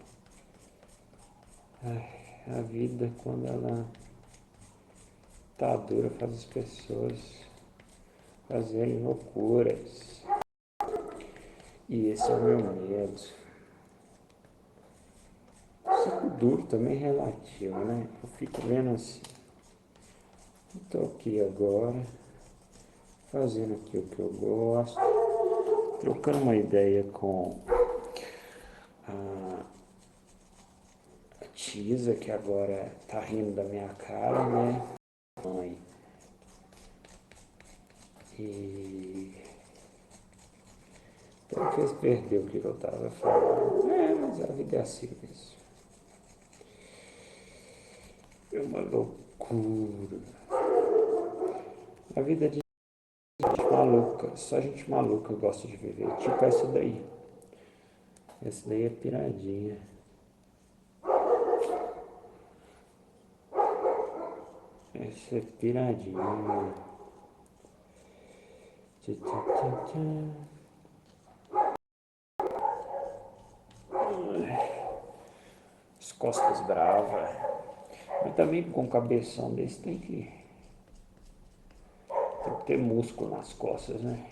Ai, a vida, quando ela tá dura, faz as pessoas fazerem loucuras. E esse é o meu medo. Só que o duro também é relativo, né? Eu fico vendo assim. Estou aqui agora, fazendo aqui o que eu gosto, trocando uma ideia com a Tisa, que agora tá rindo da minha cara, né? Mãe. E até fez perder o que eu tava falando. É, mas a vida é assim mesmo. É uma loucura. A vida é de gente maluca, só gente maluca gosta de viver. Tipo essa daí. Essa daí é piradinha. Essa é piradinha. Tchá, tchá, tchá, tchá. As costas bravas. Mas também com um cabeção desse tem que ter músculo nas costas, né?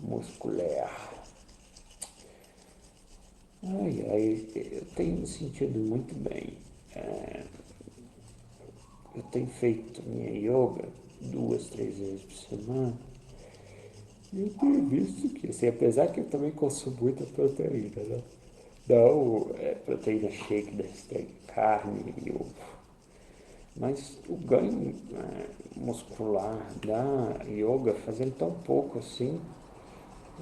Muscular. Ai, ai, eu tenho me sentido muito bem. É, eu tenho feito minha yoga 2, 3 vezes por semana. E eu tenho visto que, assim, apesar que eu também consumo muita proteína, né? Não proteína shake, tem carne e ovo. Mas o ganho muscular da yoga, fazendo tão pouco assim,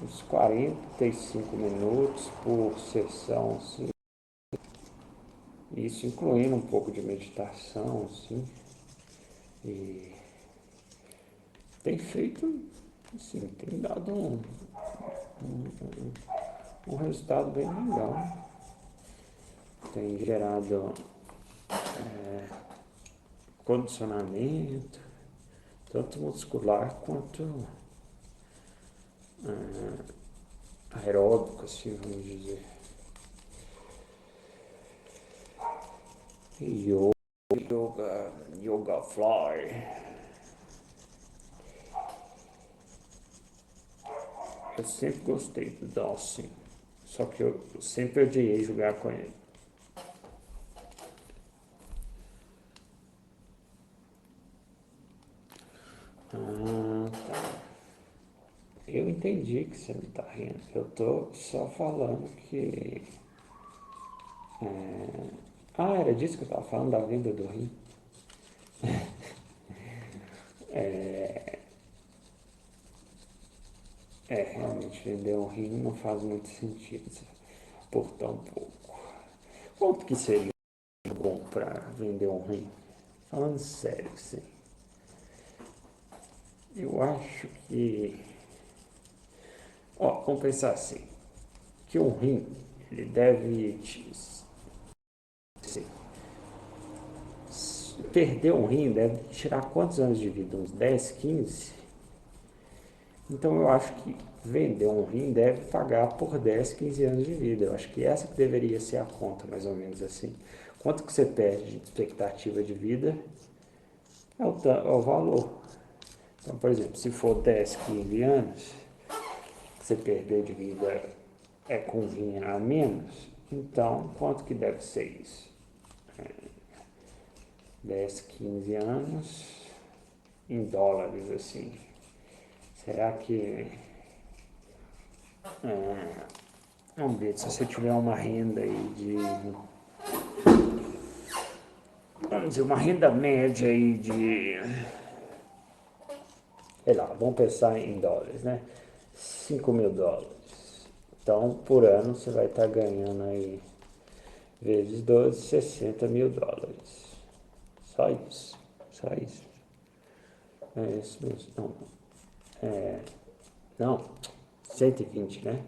uns 45 minutos por sessão, assim, isso incluindo um pouco de meditação, assim, e tem feito, assim, tem dado um resultado bem legal. Tem gerado condicionamento, tanto muscular quanto aeróbico, assim, vamos dizer. Yoga Fly. Eu sempre gostei do Dawson, só que eu sempre odiei jogar com ele. Tá. Eu entendi que você não tá rindo. Eu tô só falando que... era disso que eu tava falando, da venda do rim. Realmente vender um rim não faz muito sentido por tão pouco. Quanto que seria bom para vender um rim? Falando sério, sim. Eu acho que... vamos pensar assim, que um rim, ele deve... Assim, perder um rim deve tirar quantos anos de vida? Uns 10, 15? Então eu acho que vender um rim deve pagar por 10, 15 anos de vida. Eu acho que essa que deveria ser a conta, mais ou menos assim. Quanto que você perde de expectativa de vida é o valor. Então, por exemplo, se for 10, 15 anos, você perder de vida com um rim a menos, então quanto que deve ser isso? 10, 15 anos em dólares, assim. Será que... vamos ver, se você tiver uma renda aí de... Vamos dizer, uma renda média aí de... Sei lá, vamos pensar em dólares, né? 5 mil dólares. Então, por ano, você vai estar ganhando aí, vezes 12, 60 mil dólares. Só isso. Só isso. É isso mesmo. Não, 120, né?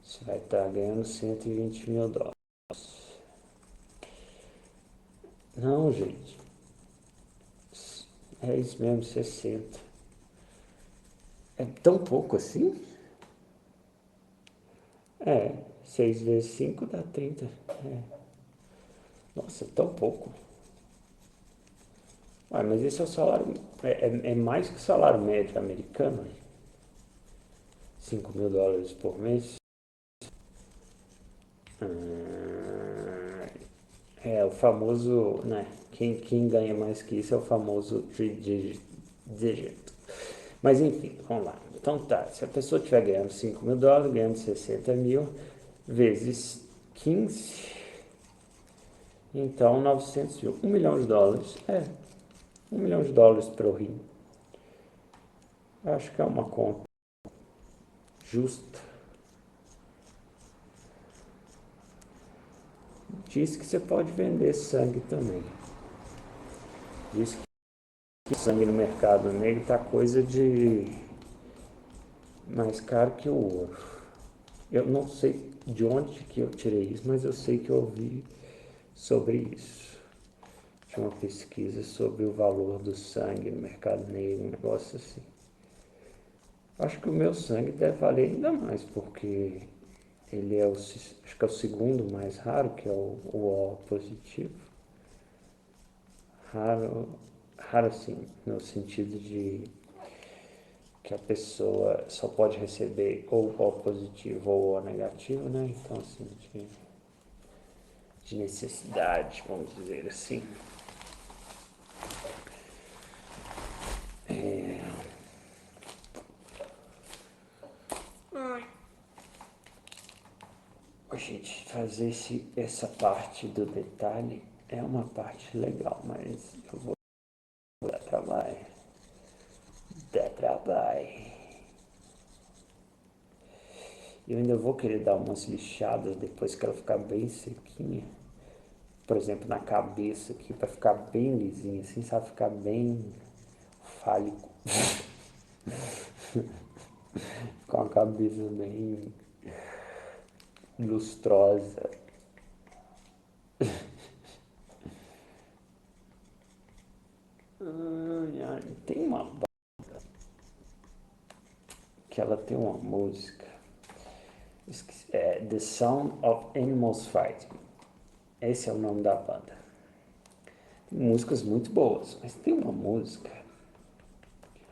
Você vai estar ganhando 120 mil dólares. Não, gente. É isso mesmo, 60. É tão pouco assim? 6 vezes 5 dá 30. Nossa, é tão pouco. Mas esse é o salário... É mais que o salário médio americano. 5 mil dólares por mês. O famoso, né? Quem ganha mais que isso é o famoso three digit. Mas enfim, vamos lá. Então tá, se a pessoa estiver ganhando 5 mil dólares, ganhando 60 mil, vezes 15, então 900 mil. 1 milhão de dólares. 1 milhão de dólares para o rim. Acho que é uma conta justa. Diz que você pode vender sangue também. Diz que sangue no mercado negro tá coisa de mais caro que o ouro. Eu não sei de onde que eu tirei isso, mas eu sei que eu ouvi sobre isso. Tinha uma pesquisa sobre o valor do sangue no mercado negro, um negócio assim. Acho que o meu sangue deve valer ainda mais, porque ele é acho que é o segundo mais raro, que é o O positivo. Raro, raro assim, no sentido de que a pessoa só pode receber ou O positivo ou O negativo, né? Então, assim, de necessidade, vamos dizer assim. A gente fazer essa parte do detalhe é uma parte legal, mas eu vou dar trabalho. Dá trabalho. Eu ainda vou querer dar umas lixadas depois que ela ficar bem sequinha. Por exemplo, na cabeça aqui, pra ficar bem lisinha, assim, sabe? Ficar bem fálico. com a cabeça bem lustrosa. Tem uma banda que ela tem uma música, The Sound of Animals Fighting. Esse é o nome da banda. Tem músicas muito boas, mas tem uma música,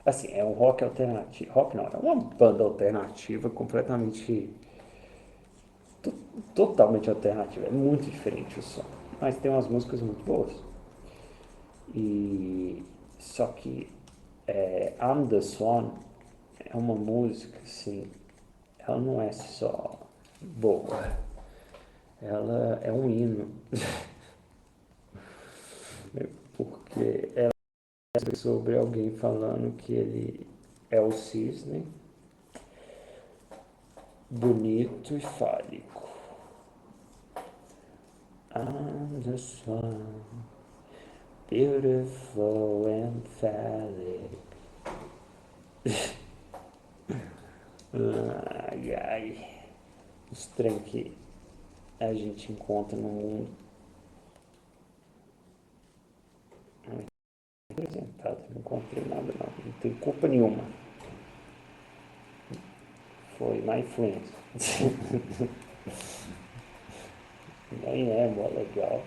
assim, é um rock alternativo, rock não, é uma banda alternativa completamente, totalmente alternativa, é muito diferente o som, mas tem umas músicas muito boas. E só que I'm the Swan é uma música assim, ela não é só boa, ela é um hino, porque ela é sobre alguém falando que ele é o cisne, bonito e fálico. I'm the swan, beautiful and phallic. Ai, ai. Os trem que a gente encontra no mundo. Apresentado, não encontrei nada não. Não tem culpa nenhuma. Foi má influência. Nem é mó legal.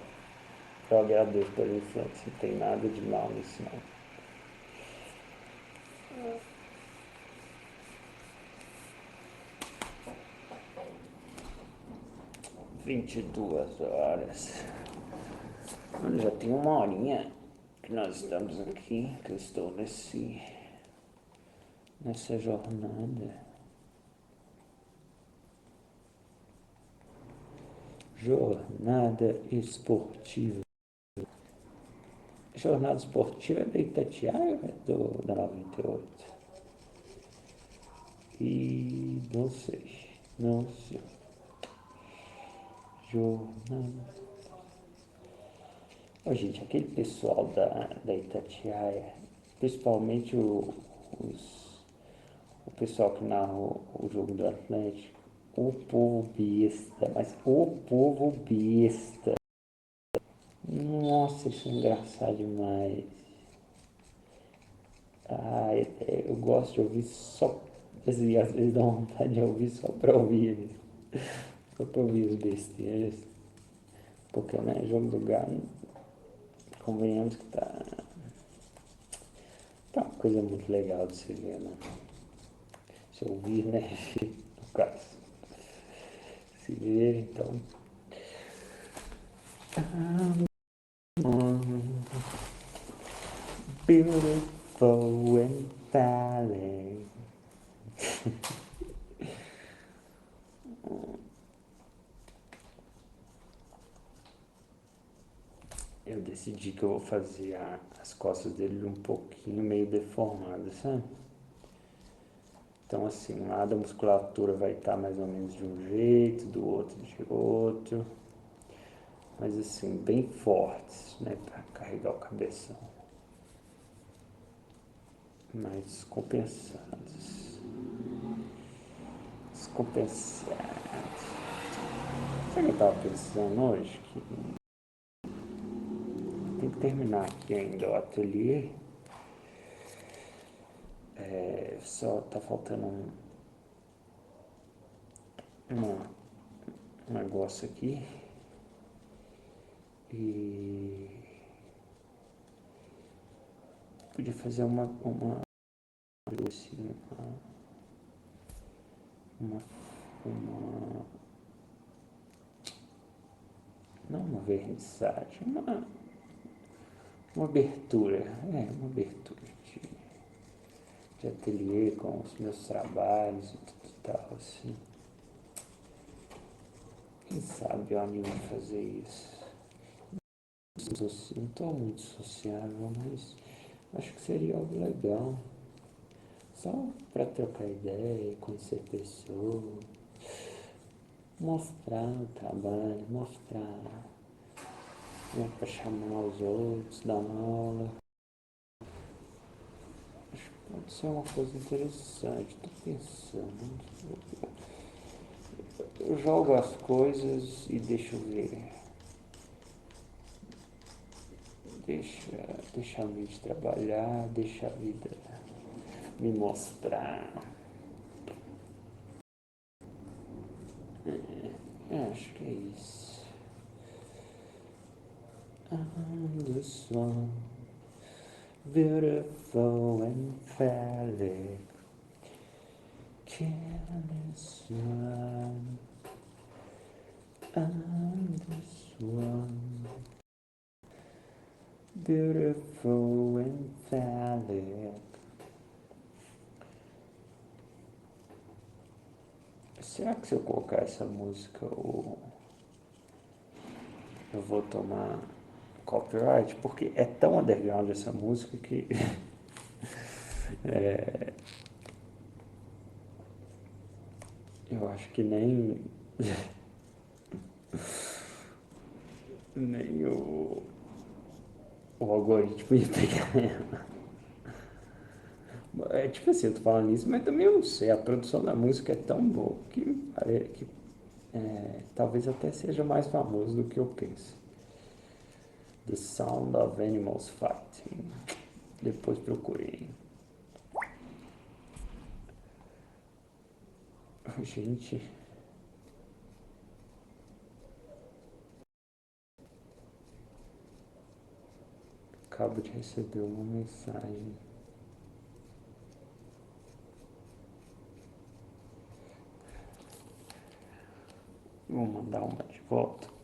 Eu agradeço pela influência. Não tem nada de mal nisso não. 22 horas. Mano, já tem uma horinha que nós estamos aqui, que eu estou nessa jornada. Jornada esportiva. Jornada esportiva é da Itatiaia ou é da 98? E não sei. Não sei. Jornada. Ô, gente, aquele pessoal da Itatiaia, principalmente o pessoal que narra o jogo do Atlético, o povo besta, mas o povo besta. Nossa, isso é engraçado demais. Ah, eu gosto de ouvir só, assim, às vezes dá vontade de ouvir só pra ouvir, só pra ouvir as besteiras, porque, né, jogo do Galo, convenhamos que tá uma coisa muito legal de se ver, né, se ouvir, né, no caso, se ver, então, beautiful and falling. Eu decidi que eu vou fazer as costas dele um pouquinho meio deformadas, sabe? Então, assim, um lado a musculatura vai estar mais ou menos de um jeito, do outro de outro, mas assim, bem fortes, né, para carregar o cabeção, mas descompensados. Descompensados. Sabe o que eu estava pensando hoje? Que tem que terminar aqui ainda o ateliê. Só tá faltando um negócio aqui. E podia fazer assim, uma, uma não uma vernissagem, uma abertura, uma abertura de ateliê com os meus trabalhos e tudo e tal, assim. Quem sabe eu animo a fazer isso. Não estou muito sociável, mas acho que seria algo legal. Só para trocar ideia, conhecer pessoas, mostrar o trabalho, mostrar, para chamar os outros, dar aula. Pode ser uma coisa interessante. Tô pensando. Eu jogo as coisas e deixo ver. Deixa a mente trabalhar, deixa a vida me mostrar. Acho que é isso. The swan, beautiful and phallic, careless one. The swan, beautiful and phallic. Será que se eu colocar essa música eu vou tomar copyright? Porque é tão underground essa música que eu acho que nem o algoritmo ia pegar ela. É tipo assim, eu tô falando isso, mas também eu não sei, a produção da música é tão boa que talvez até seja mais famoso do que eu penso. The Sound of Animals Fighting. Depois procurei. Gente, acabo de receber uma mensagem. Vou mandar uma de volta.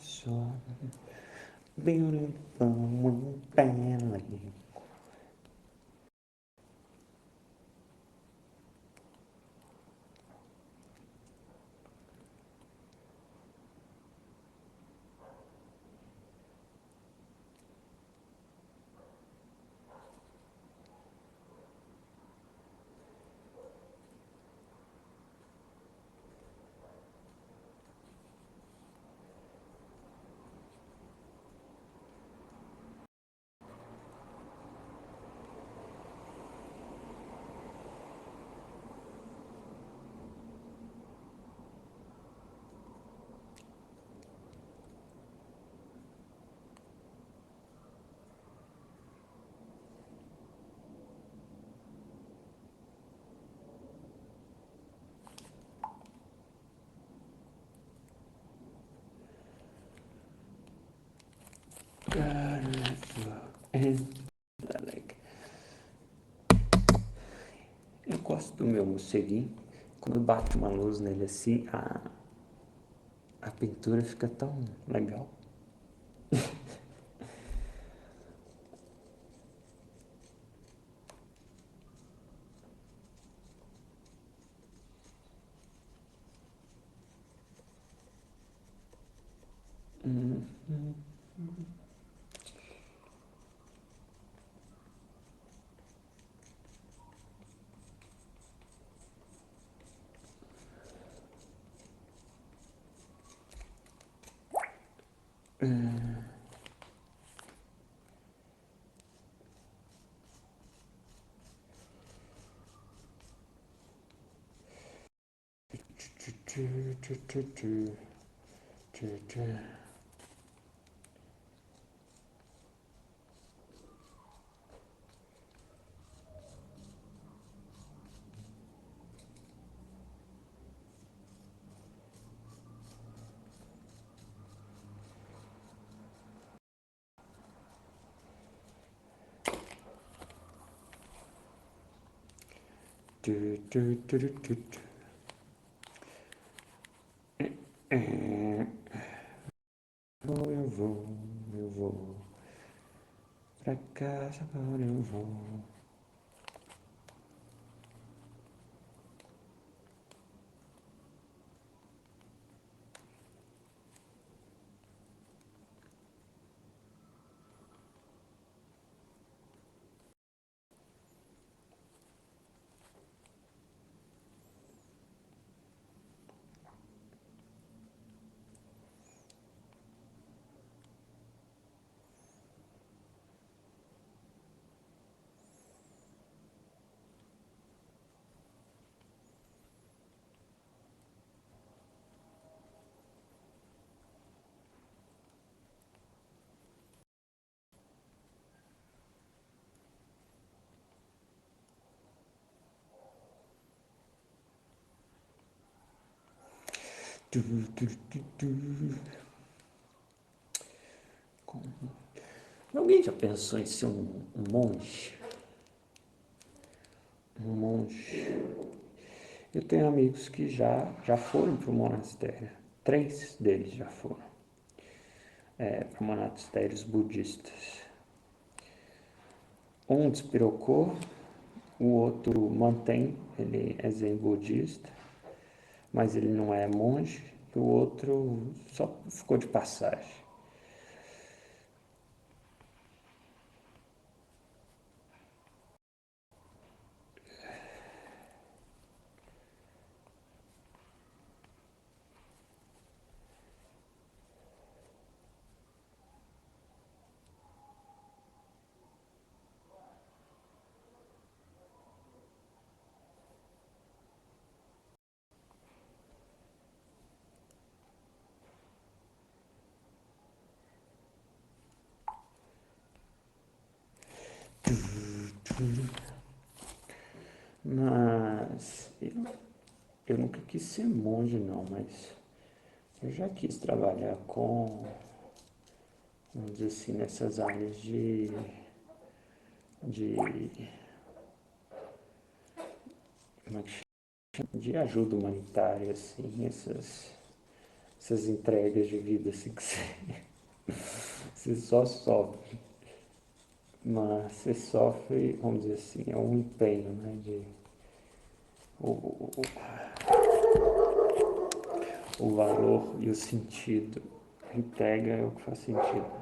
Só beautiful and family. And like, eu gosto do meu morceguinho. Quando bate uma luz nele assim, a pintura fica tão legal. Tu, tu, tu, tu, tu, tu. Eu vou pra casa, agora eu vou. Tu, tu, tu, tu. Alguém já pensou em ser um monge? Um monge. Eu tenho amigos que já foram para o monastério. 3 deles já foram para monastérios budistas. Um despirocou, o outro mantém, ele é zen budista, mas ele não é monge, e o outro só ficou de passagem. Mas eu nunca quis ser monge não, mas eu já quis trabalhar com, vamos dizer assim, nessas áreas de como é que chama? De ajuda humanitária, assim, essas entregas de vida, assim, que você só sofre. Mas você sofre, vamos dizer assim, é um empenho, né? O valor e o sentido. A entrega é o que faz sentido.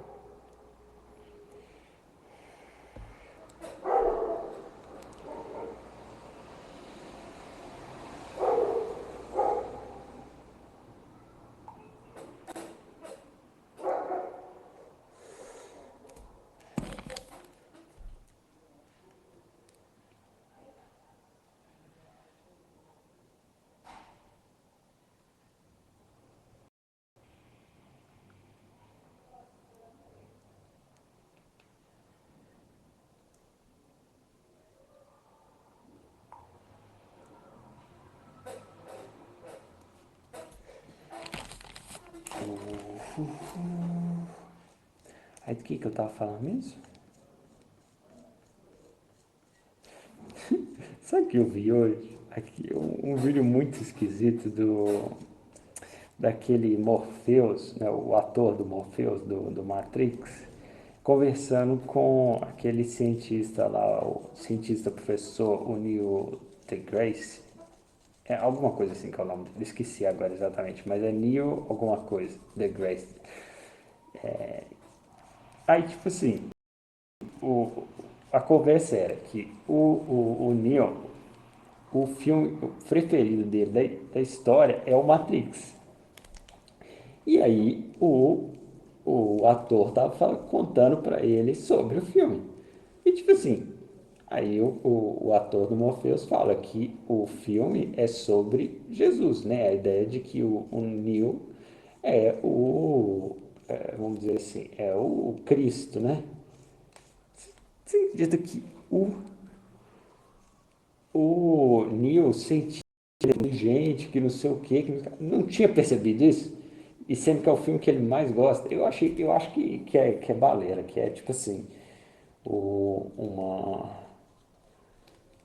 Aí do que eu tava falando mesmo? Sabe o que eu vi hoje? Aqui, um vídeo muito esquisito daquele Morpheus, né, o ator do Morpheus, do Matrix, conversando com aquele cientista lá, o cientista professor, o Neil deGrasse. É alguma coisa assim que é o nome dele, esqueci agora exatamente, mas é Neil alguma coisa, deGrasse. Aí, tipo assim, o, a conversa era que o Neo, o filme preferido dele da história é o Matrix. E aí o ator tava contando pra ele sobre o filme. E tipo assim, aí o ator do Morpheus fala que o filme é sobre Jesus, né? A ideia de que o Neo é vamos dizer assim, é o Cristo, né? Você acredita que o Neil sentia gente, que não sei o quê, que não tinha percebido isso? E sendo que é o filme que ele mais gosta, eu acho que é baleira, que é tipo assim, o, uma,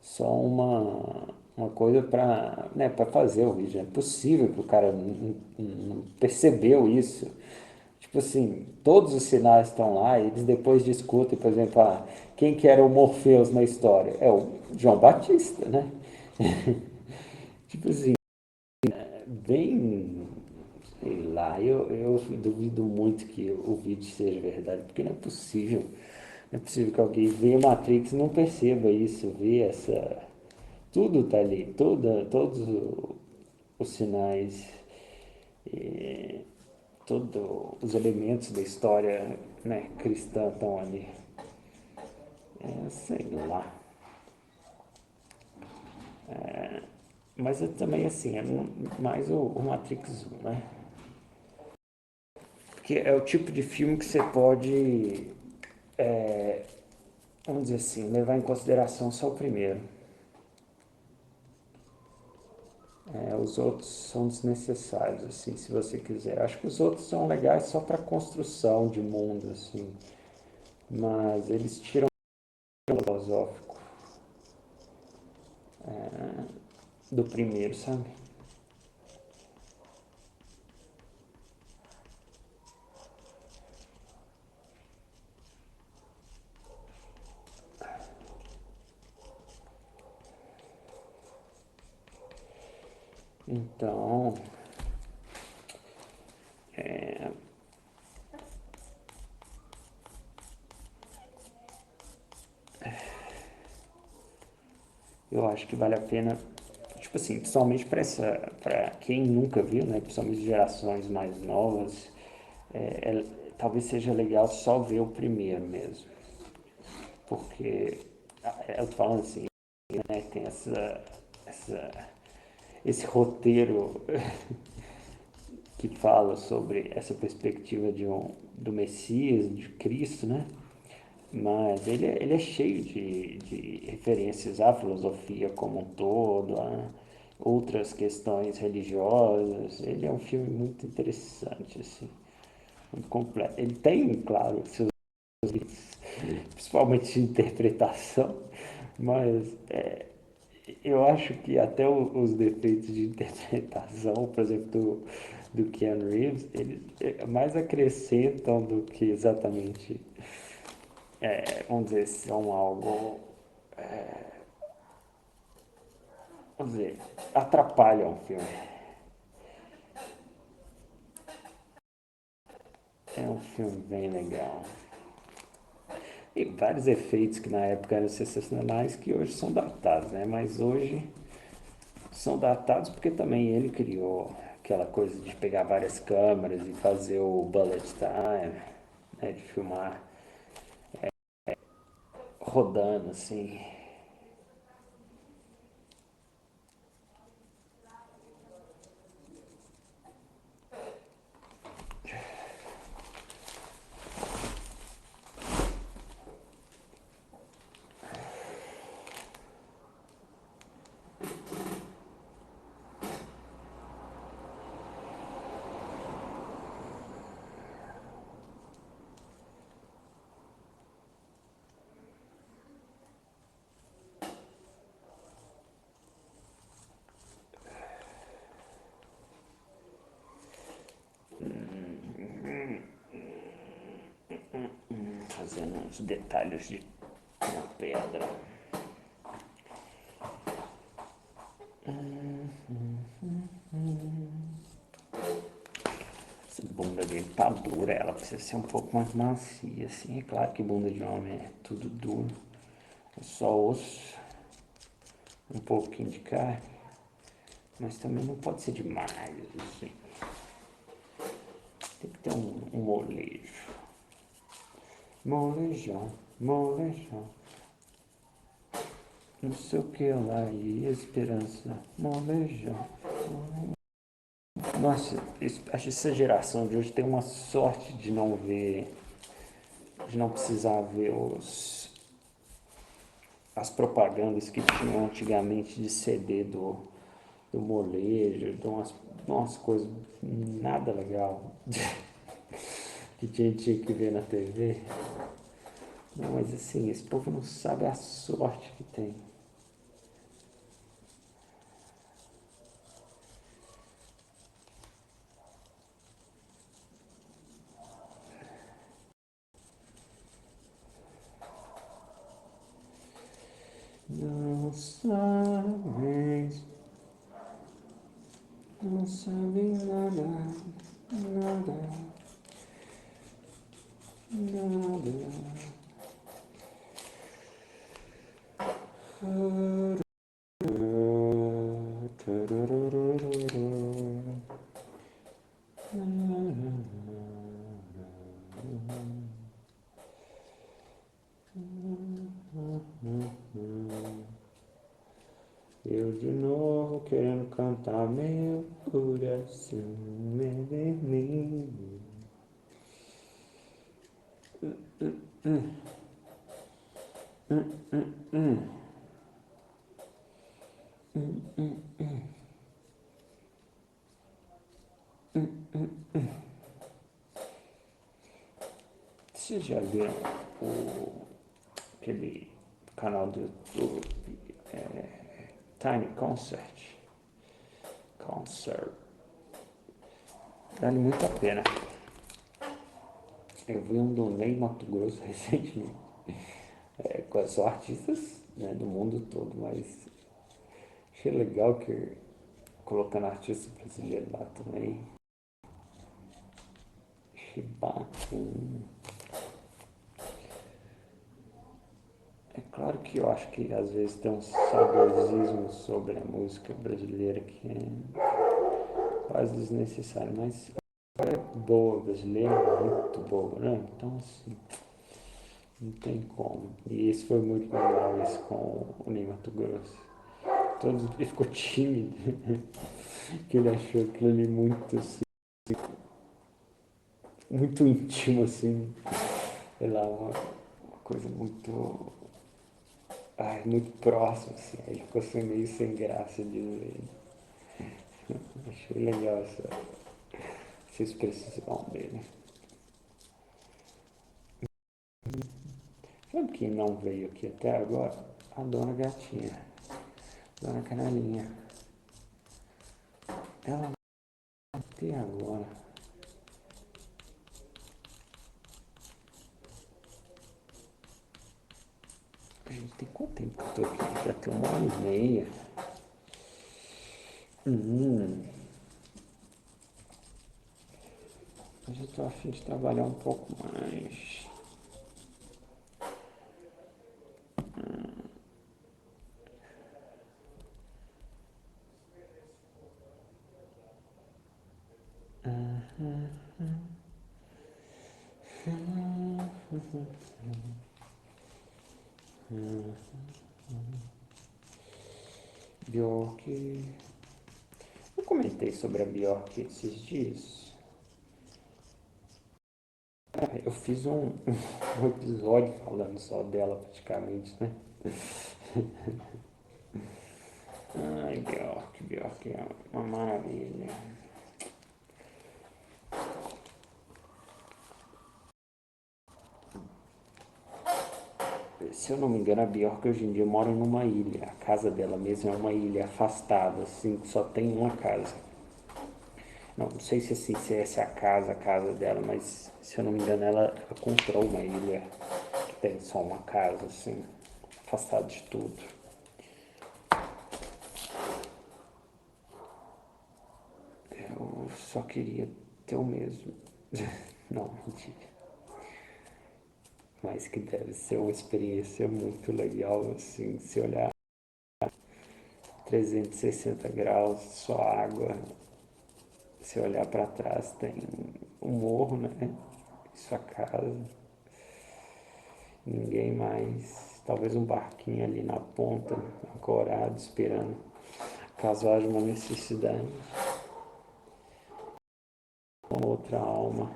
só uma, uma coisa para, né, para fazer o vídeo. É possível que o cara não percebeu isso. Tipo assim, todos os sinais estão lá e eles depois discutem, por exemplo, quem que era o Morpheus na história? É o João Batista, né? Tipo assim, bem, sei lá, eu duvido muito que o vídeo seja verdade, porque não é possível. Não é possível que alguém veja Matrix e não perceba isso, vê essa. Tudo tá ali, todos os sinais, eh, todos os elementos da história, né, cristã estão ali. Sei lá. Mas eu também, assim, é mais o Matrix 1, né? Porque é o tipo de filme que você pode, é, vamos dizer assim, levar em consideração só o primeiro. Os outros são desnecessários, assim, se você quiser. Acho que os outros são legais só para construção de mundo, assim. Mas eles tiram o filosófico do primeiro, sabe? Então, eu acho que vale a pena, tipo assim, principalmente para quem nunca viu, né? Principalmente gerações mais novas, talvez seja legal só ver o primeiro mesmo. Porque, eu tô falando assim, né? Tem essa, esse roteiro que fala sobre essa perspectiva do Messias, de Cristo, né? Mas ele é cheio de referências à filosofia como um todo, a outras questões religiosas. Ele é um filme muito interessante, assim, muito completo. Ele tem, claro, seus limites, principalmente de interpretação, mas eu acho que até os defeitos de interpretação, por exemplo, do Keanu Reeves, eles mais acrescentam do que exatamente, vamos dizer, são algo, vamos dizer, atrapalham o filme. É um filme bem legal. E vários efeitos que na época eram sensacionais que hoje são datados, né? Mas hoje são datados porque também ele criou aquela coisa de pegar várias câmeras e fazer o bullet time, né? De filmar rodando assim. Fazendo uns detalhes de uma pedra. Essa bunda dele tá dura, ela precisa ser um pouco mais macia, assim. É claro que bunda de homem é tudo duro. É só osso, um pouquinho de carne. Mas também não pode ser demais, assim. Tem que ter um molejo. Molejão, molejão. Não sei o que lá e esperança. Molejão. Nossa, acho que essa geração de hoje tem uma sorte de não ver, de não precisar ver as propagandas que tinham antigamente de CD do molejo, de umas coisas nada legal que tinha que ver na TV. Não, mas assim, esse povo não sabe a sorte que tem. sabes, não sabem nada, nada, nada. Eu de novo querendo cantar meu coração é vermelho. Você já viu aquele canal do YouTube, Tiny Concert? Vale muito a pena. Eu vi um do Ney Mato Grosso recentemente, com só artistas, né, do mundo todo, mas achei legal que colocando artista brasileiro lá também. Achei bacana. É claro que eu acho que às vezes tem um saudosismo sobre a música brasileira que é quase desnecessário, mas é boa, brasileira é muito boa, né? Então assim, não tem como. E isso foi muito legal, isso com o Ney Mato Grosso. Ele ficou tímido, que ele achou aquilo ali muito, assim, muito íntimo, assim, sei lá, uma coisa muito, muito próxima, assim. Aí ele ficou assim, meio sem graça de ver. Achei legal essa expressão dele. Sabe quem não veio aqui até agora? A Dona Gatinha, Dona Canalinha. Ela até agora. Gente, tem quanto tempo que eu tô aqui? Já tem 1 hora e meia. Mas eu tô a fim de trabalhar um pouco mais. Bjork. Eu comentei sobre a Bjork esses dias. Eu fiz um episódio falando só dela praticamente, né? Ai, Bjork é uma maravilha. Se eu não me engano, a Bjork hoje em dia mora numa ilha. A casa dela mesma é uma ilha afastada, assim, que só tem uma casa. Não sei se, assim, se essa é a casa dela, mas se eu não me engano, ela comprou uma ilha que tem só uma casa, assim, afastada de tudo. Eu só queria ter o mesmo. Não, mentira. Mas que deve ser uma experiência muito legal, assim, se olhar 360 graus, só água. Se olhar para trás tem um morro, né? Sua casa, ninguém mais. Talvez um barquinho ali na ponta, ancorado, esperando, caso haja uma necessidade. Uma outra alma.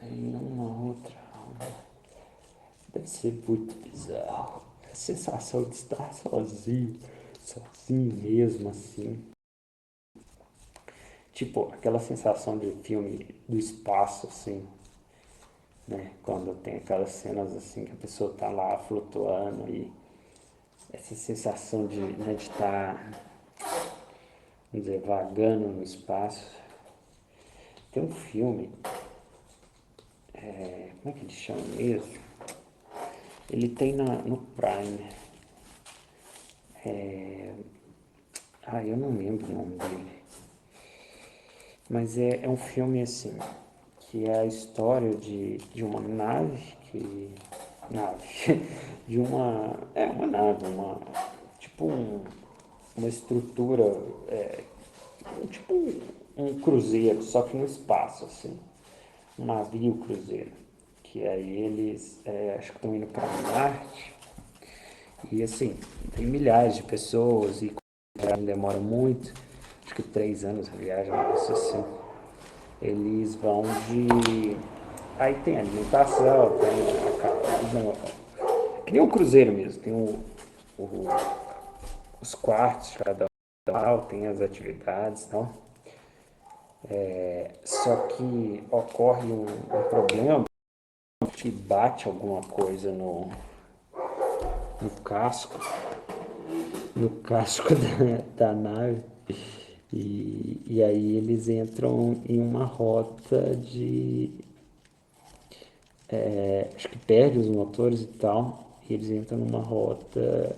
Em uma outra alma. Deve ser muito bizarro. A sensação de estar sozinho, sozinho mesmo, assim. Tipo, aquela sensação de filme do espaço, assim, né? Quando tem aquelas cenas assim que a pessoa tá lá flutuando e essa sensação de né, de estar, vamos dizer, vagando no espaço. Tem um filme como é que ele chama mesmo? Ele tem no Prime. Eu não lembro o nome dele. Mas é um filme assim, que é a história de uma nave nave, uma nave, tipo uma estrutura, tipo um cruzeiro, só que no espaço, assim, um navio cruzeiro, que aí eles, acho que estão indo para Marte, e assim, tem milhares de pessoas, e demora muito, acho que 3 anos a viagem, uma coisa assim. Eles vão de. Aí tem alimentação, que nem um cruzeiro mesmo, tem o- os quartos de cada um, tem as atividades e tal. Só que ocorre um problema que bate alguma coisa no casco, no casco da nave. E aí eles entram em uma rota acho que perde os motores e tal, e eles entram numa rota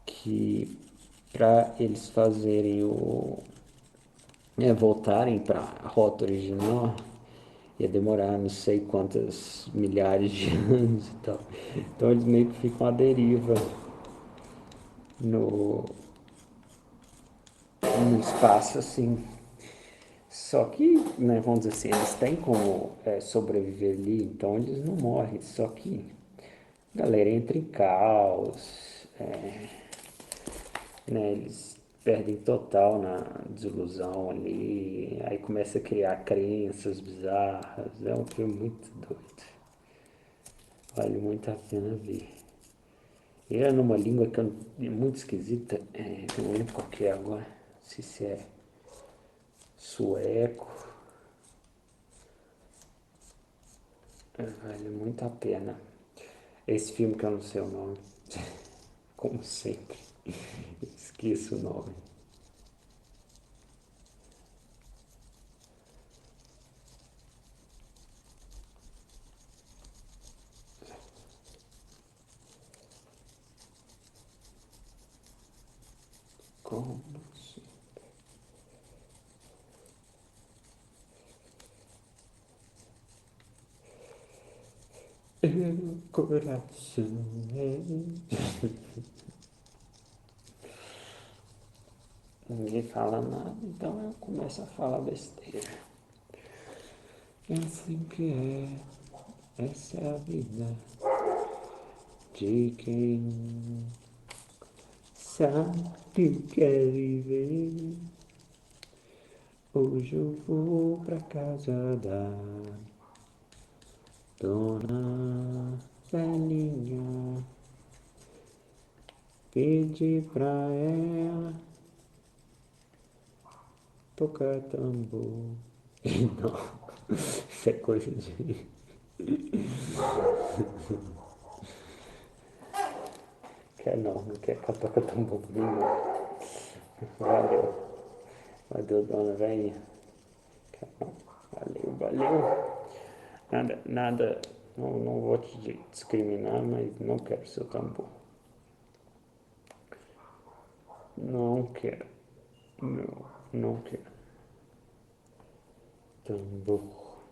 que para eles fazerem voltarem para a rota original ia demorar não sei quantas milhares de anos e tal. Então eles meio que ficam à deriva no, no espaço assim. Só que, né, vamos dizer assim, eles têm como sobreviver ali, então eles não morrem. Só que a galera entra em caos, né, eles perdem total na desilusão ali, aí começa a criar crenças bizarras. É um filme muito doido, vale muito a pena ver. E era numa língua que muito esquisita, eu não lembro qual que é agora, não sei se é sueco. Vale muito a pena. Esse filme que eu não sei o nome, como sempre, esqueço o nome. Como assim? O coração Ninguém fala nada, então eu começo a falar besteira. É assim que essa é a vida de quem sabe o que é viver. Hoje eu vou pra casa da dona velhinha, pedir pra ela tocar tambor. Não, isso é coisa de. Quer não quer que eu toque tambor pra mim, não. Valeu, valeu, dona velhinha. Quer não. Valeu, valeu. Nada, não vou te discriminar, mas não quero seu tambor. Não quero. Não, não quero. Tambor.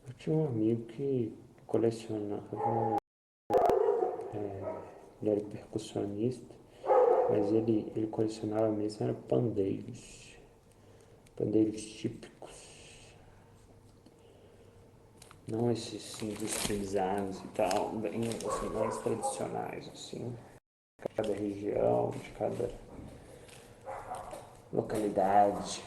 Eu tinha um amigo que colecionava, ele era percussionista, mas ele colecionava mesmo, era pandeiros típicos, não esses industrializados e tal, bem assim, mais tradicionais, assim, de cada região, de cada localidade.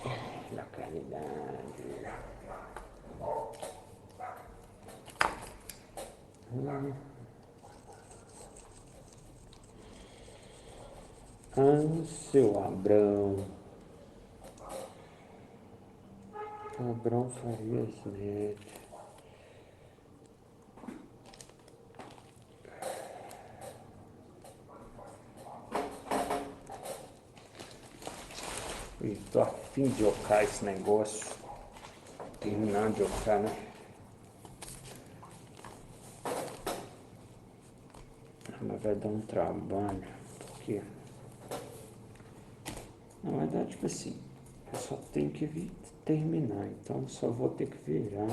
Seu Abrão Farias Neto. E tô a fim de ocar esse negócio. terminar de ocar, né? Mas vai dar um trabalho, porque na verdade, tipo assim, eu só tenho que terminar, então só vou ter que virar.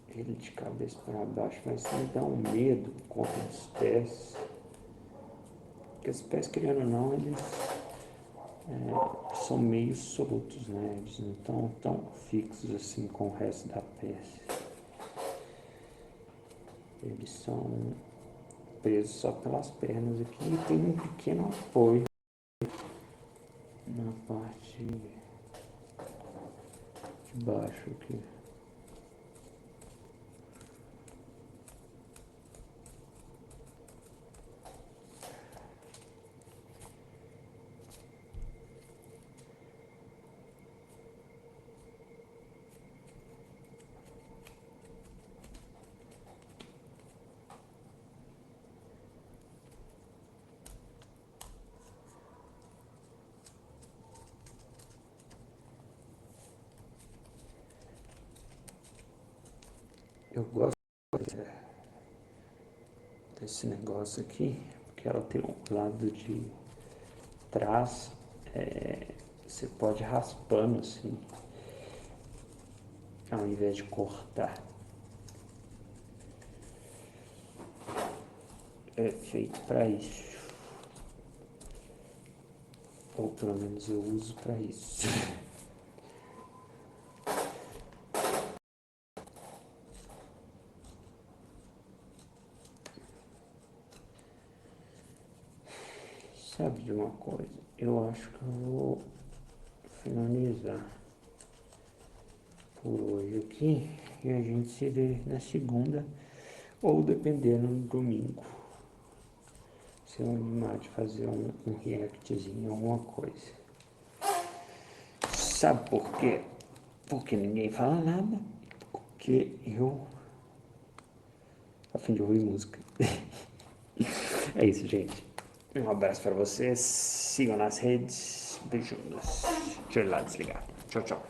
Ele de cabeça para baixo, mas me dá um medo por conta dos pés. Porque os pés, querendo ou não, eles são meio soltos, né? Eles não estão tão fixos assim com o resto da peça. Eles são presos só pelas pernas aqui e tem um pequeno apoio na parte de baixo aqui. Eu gosto desse negócio aqui, porque ela tem um lado de trás, você pode ir raspando assim, ao invés de cortar. É feito para isso, ou pelo menos eu uso para isso. Sabe de uma coisa? Eu acho que eu vou finalizar por hoje aqui e a gente se vê na segunda ou dependendo no domingo. Se eu animar de fazer um reactzinho, alguma coisa. Sabe por quê? Porque ninguém fala nada. Porque eu a fim de ouvir música. É isso, gente. Um abraço para vocês. Sigam nas redes. Beijos. Deixa eu ir lá desligar. Tchau, tchau.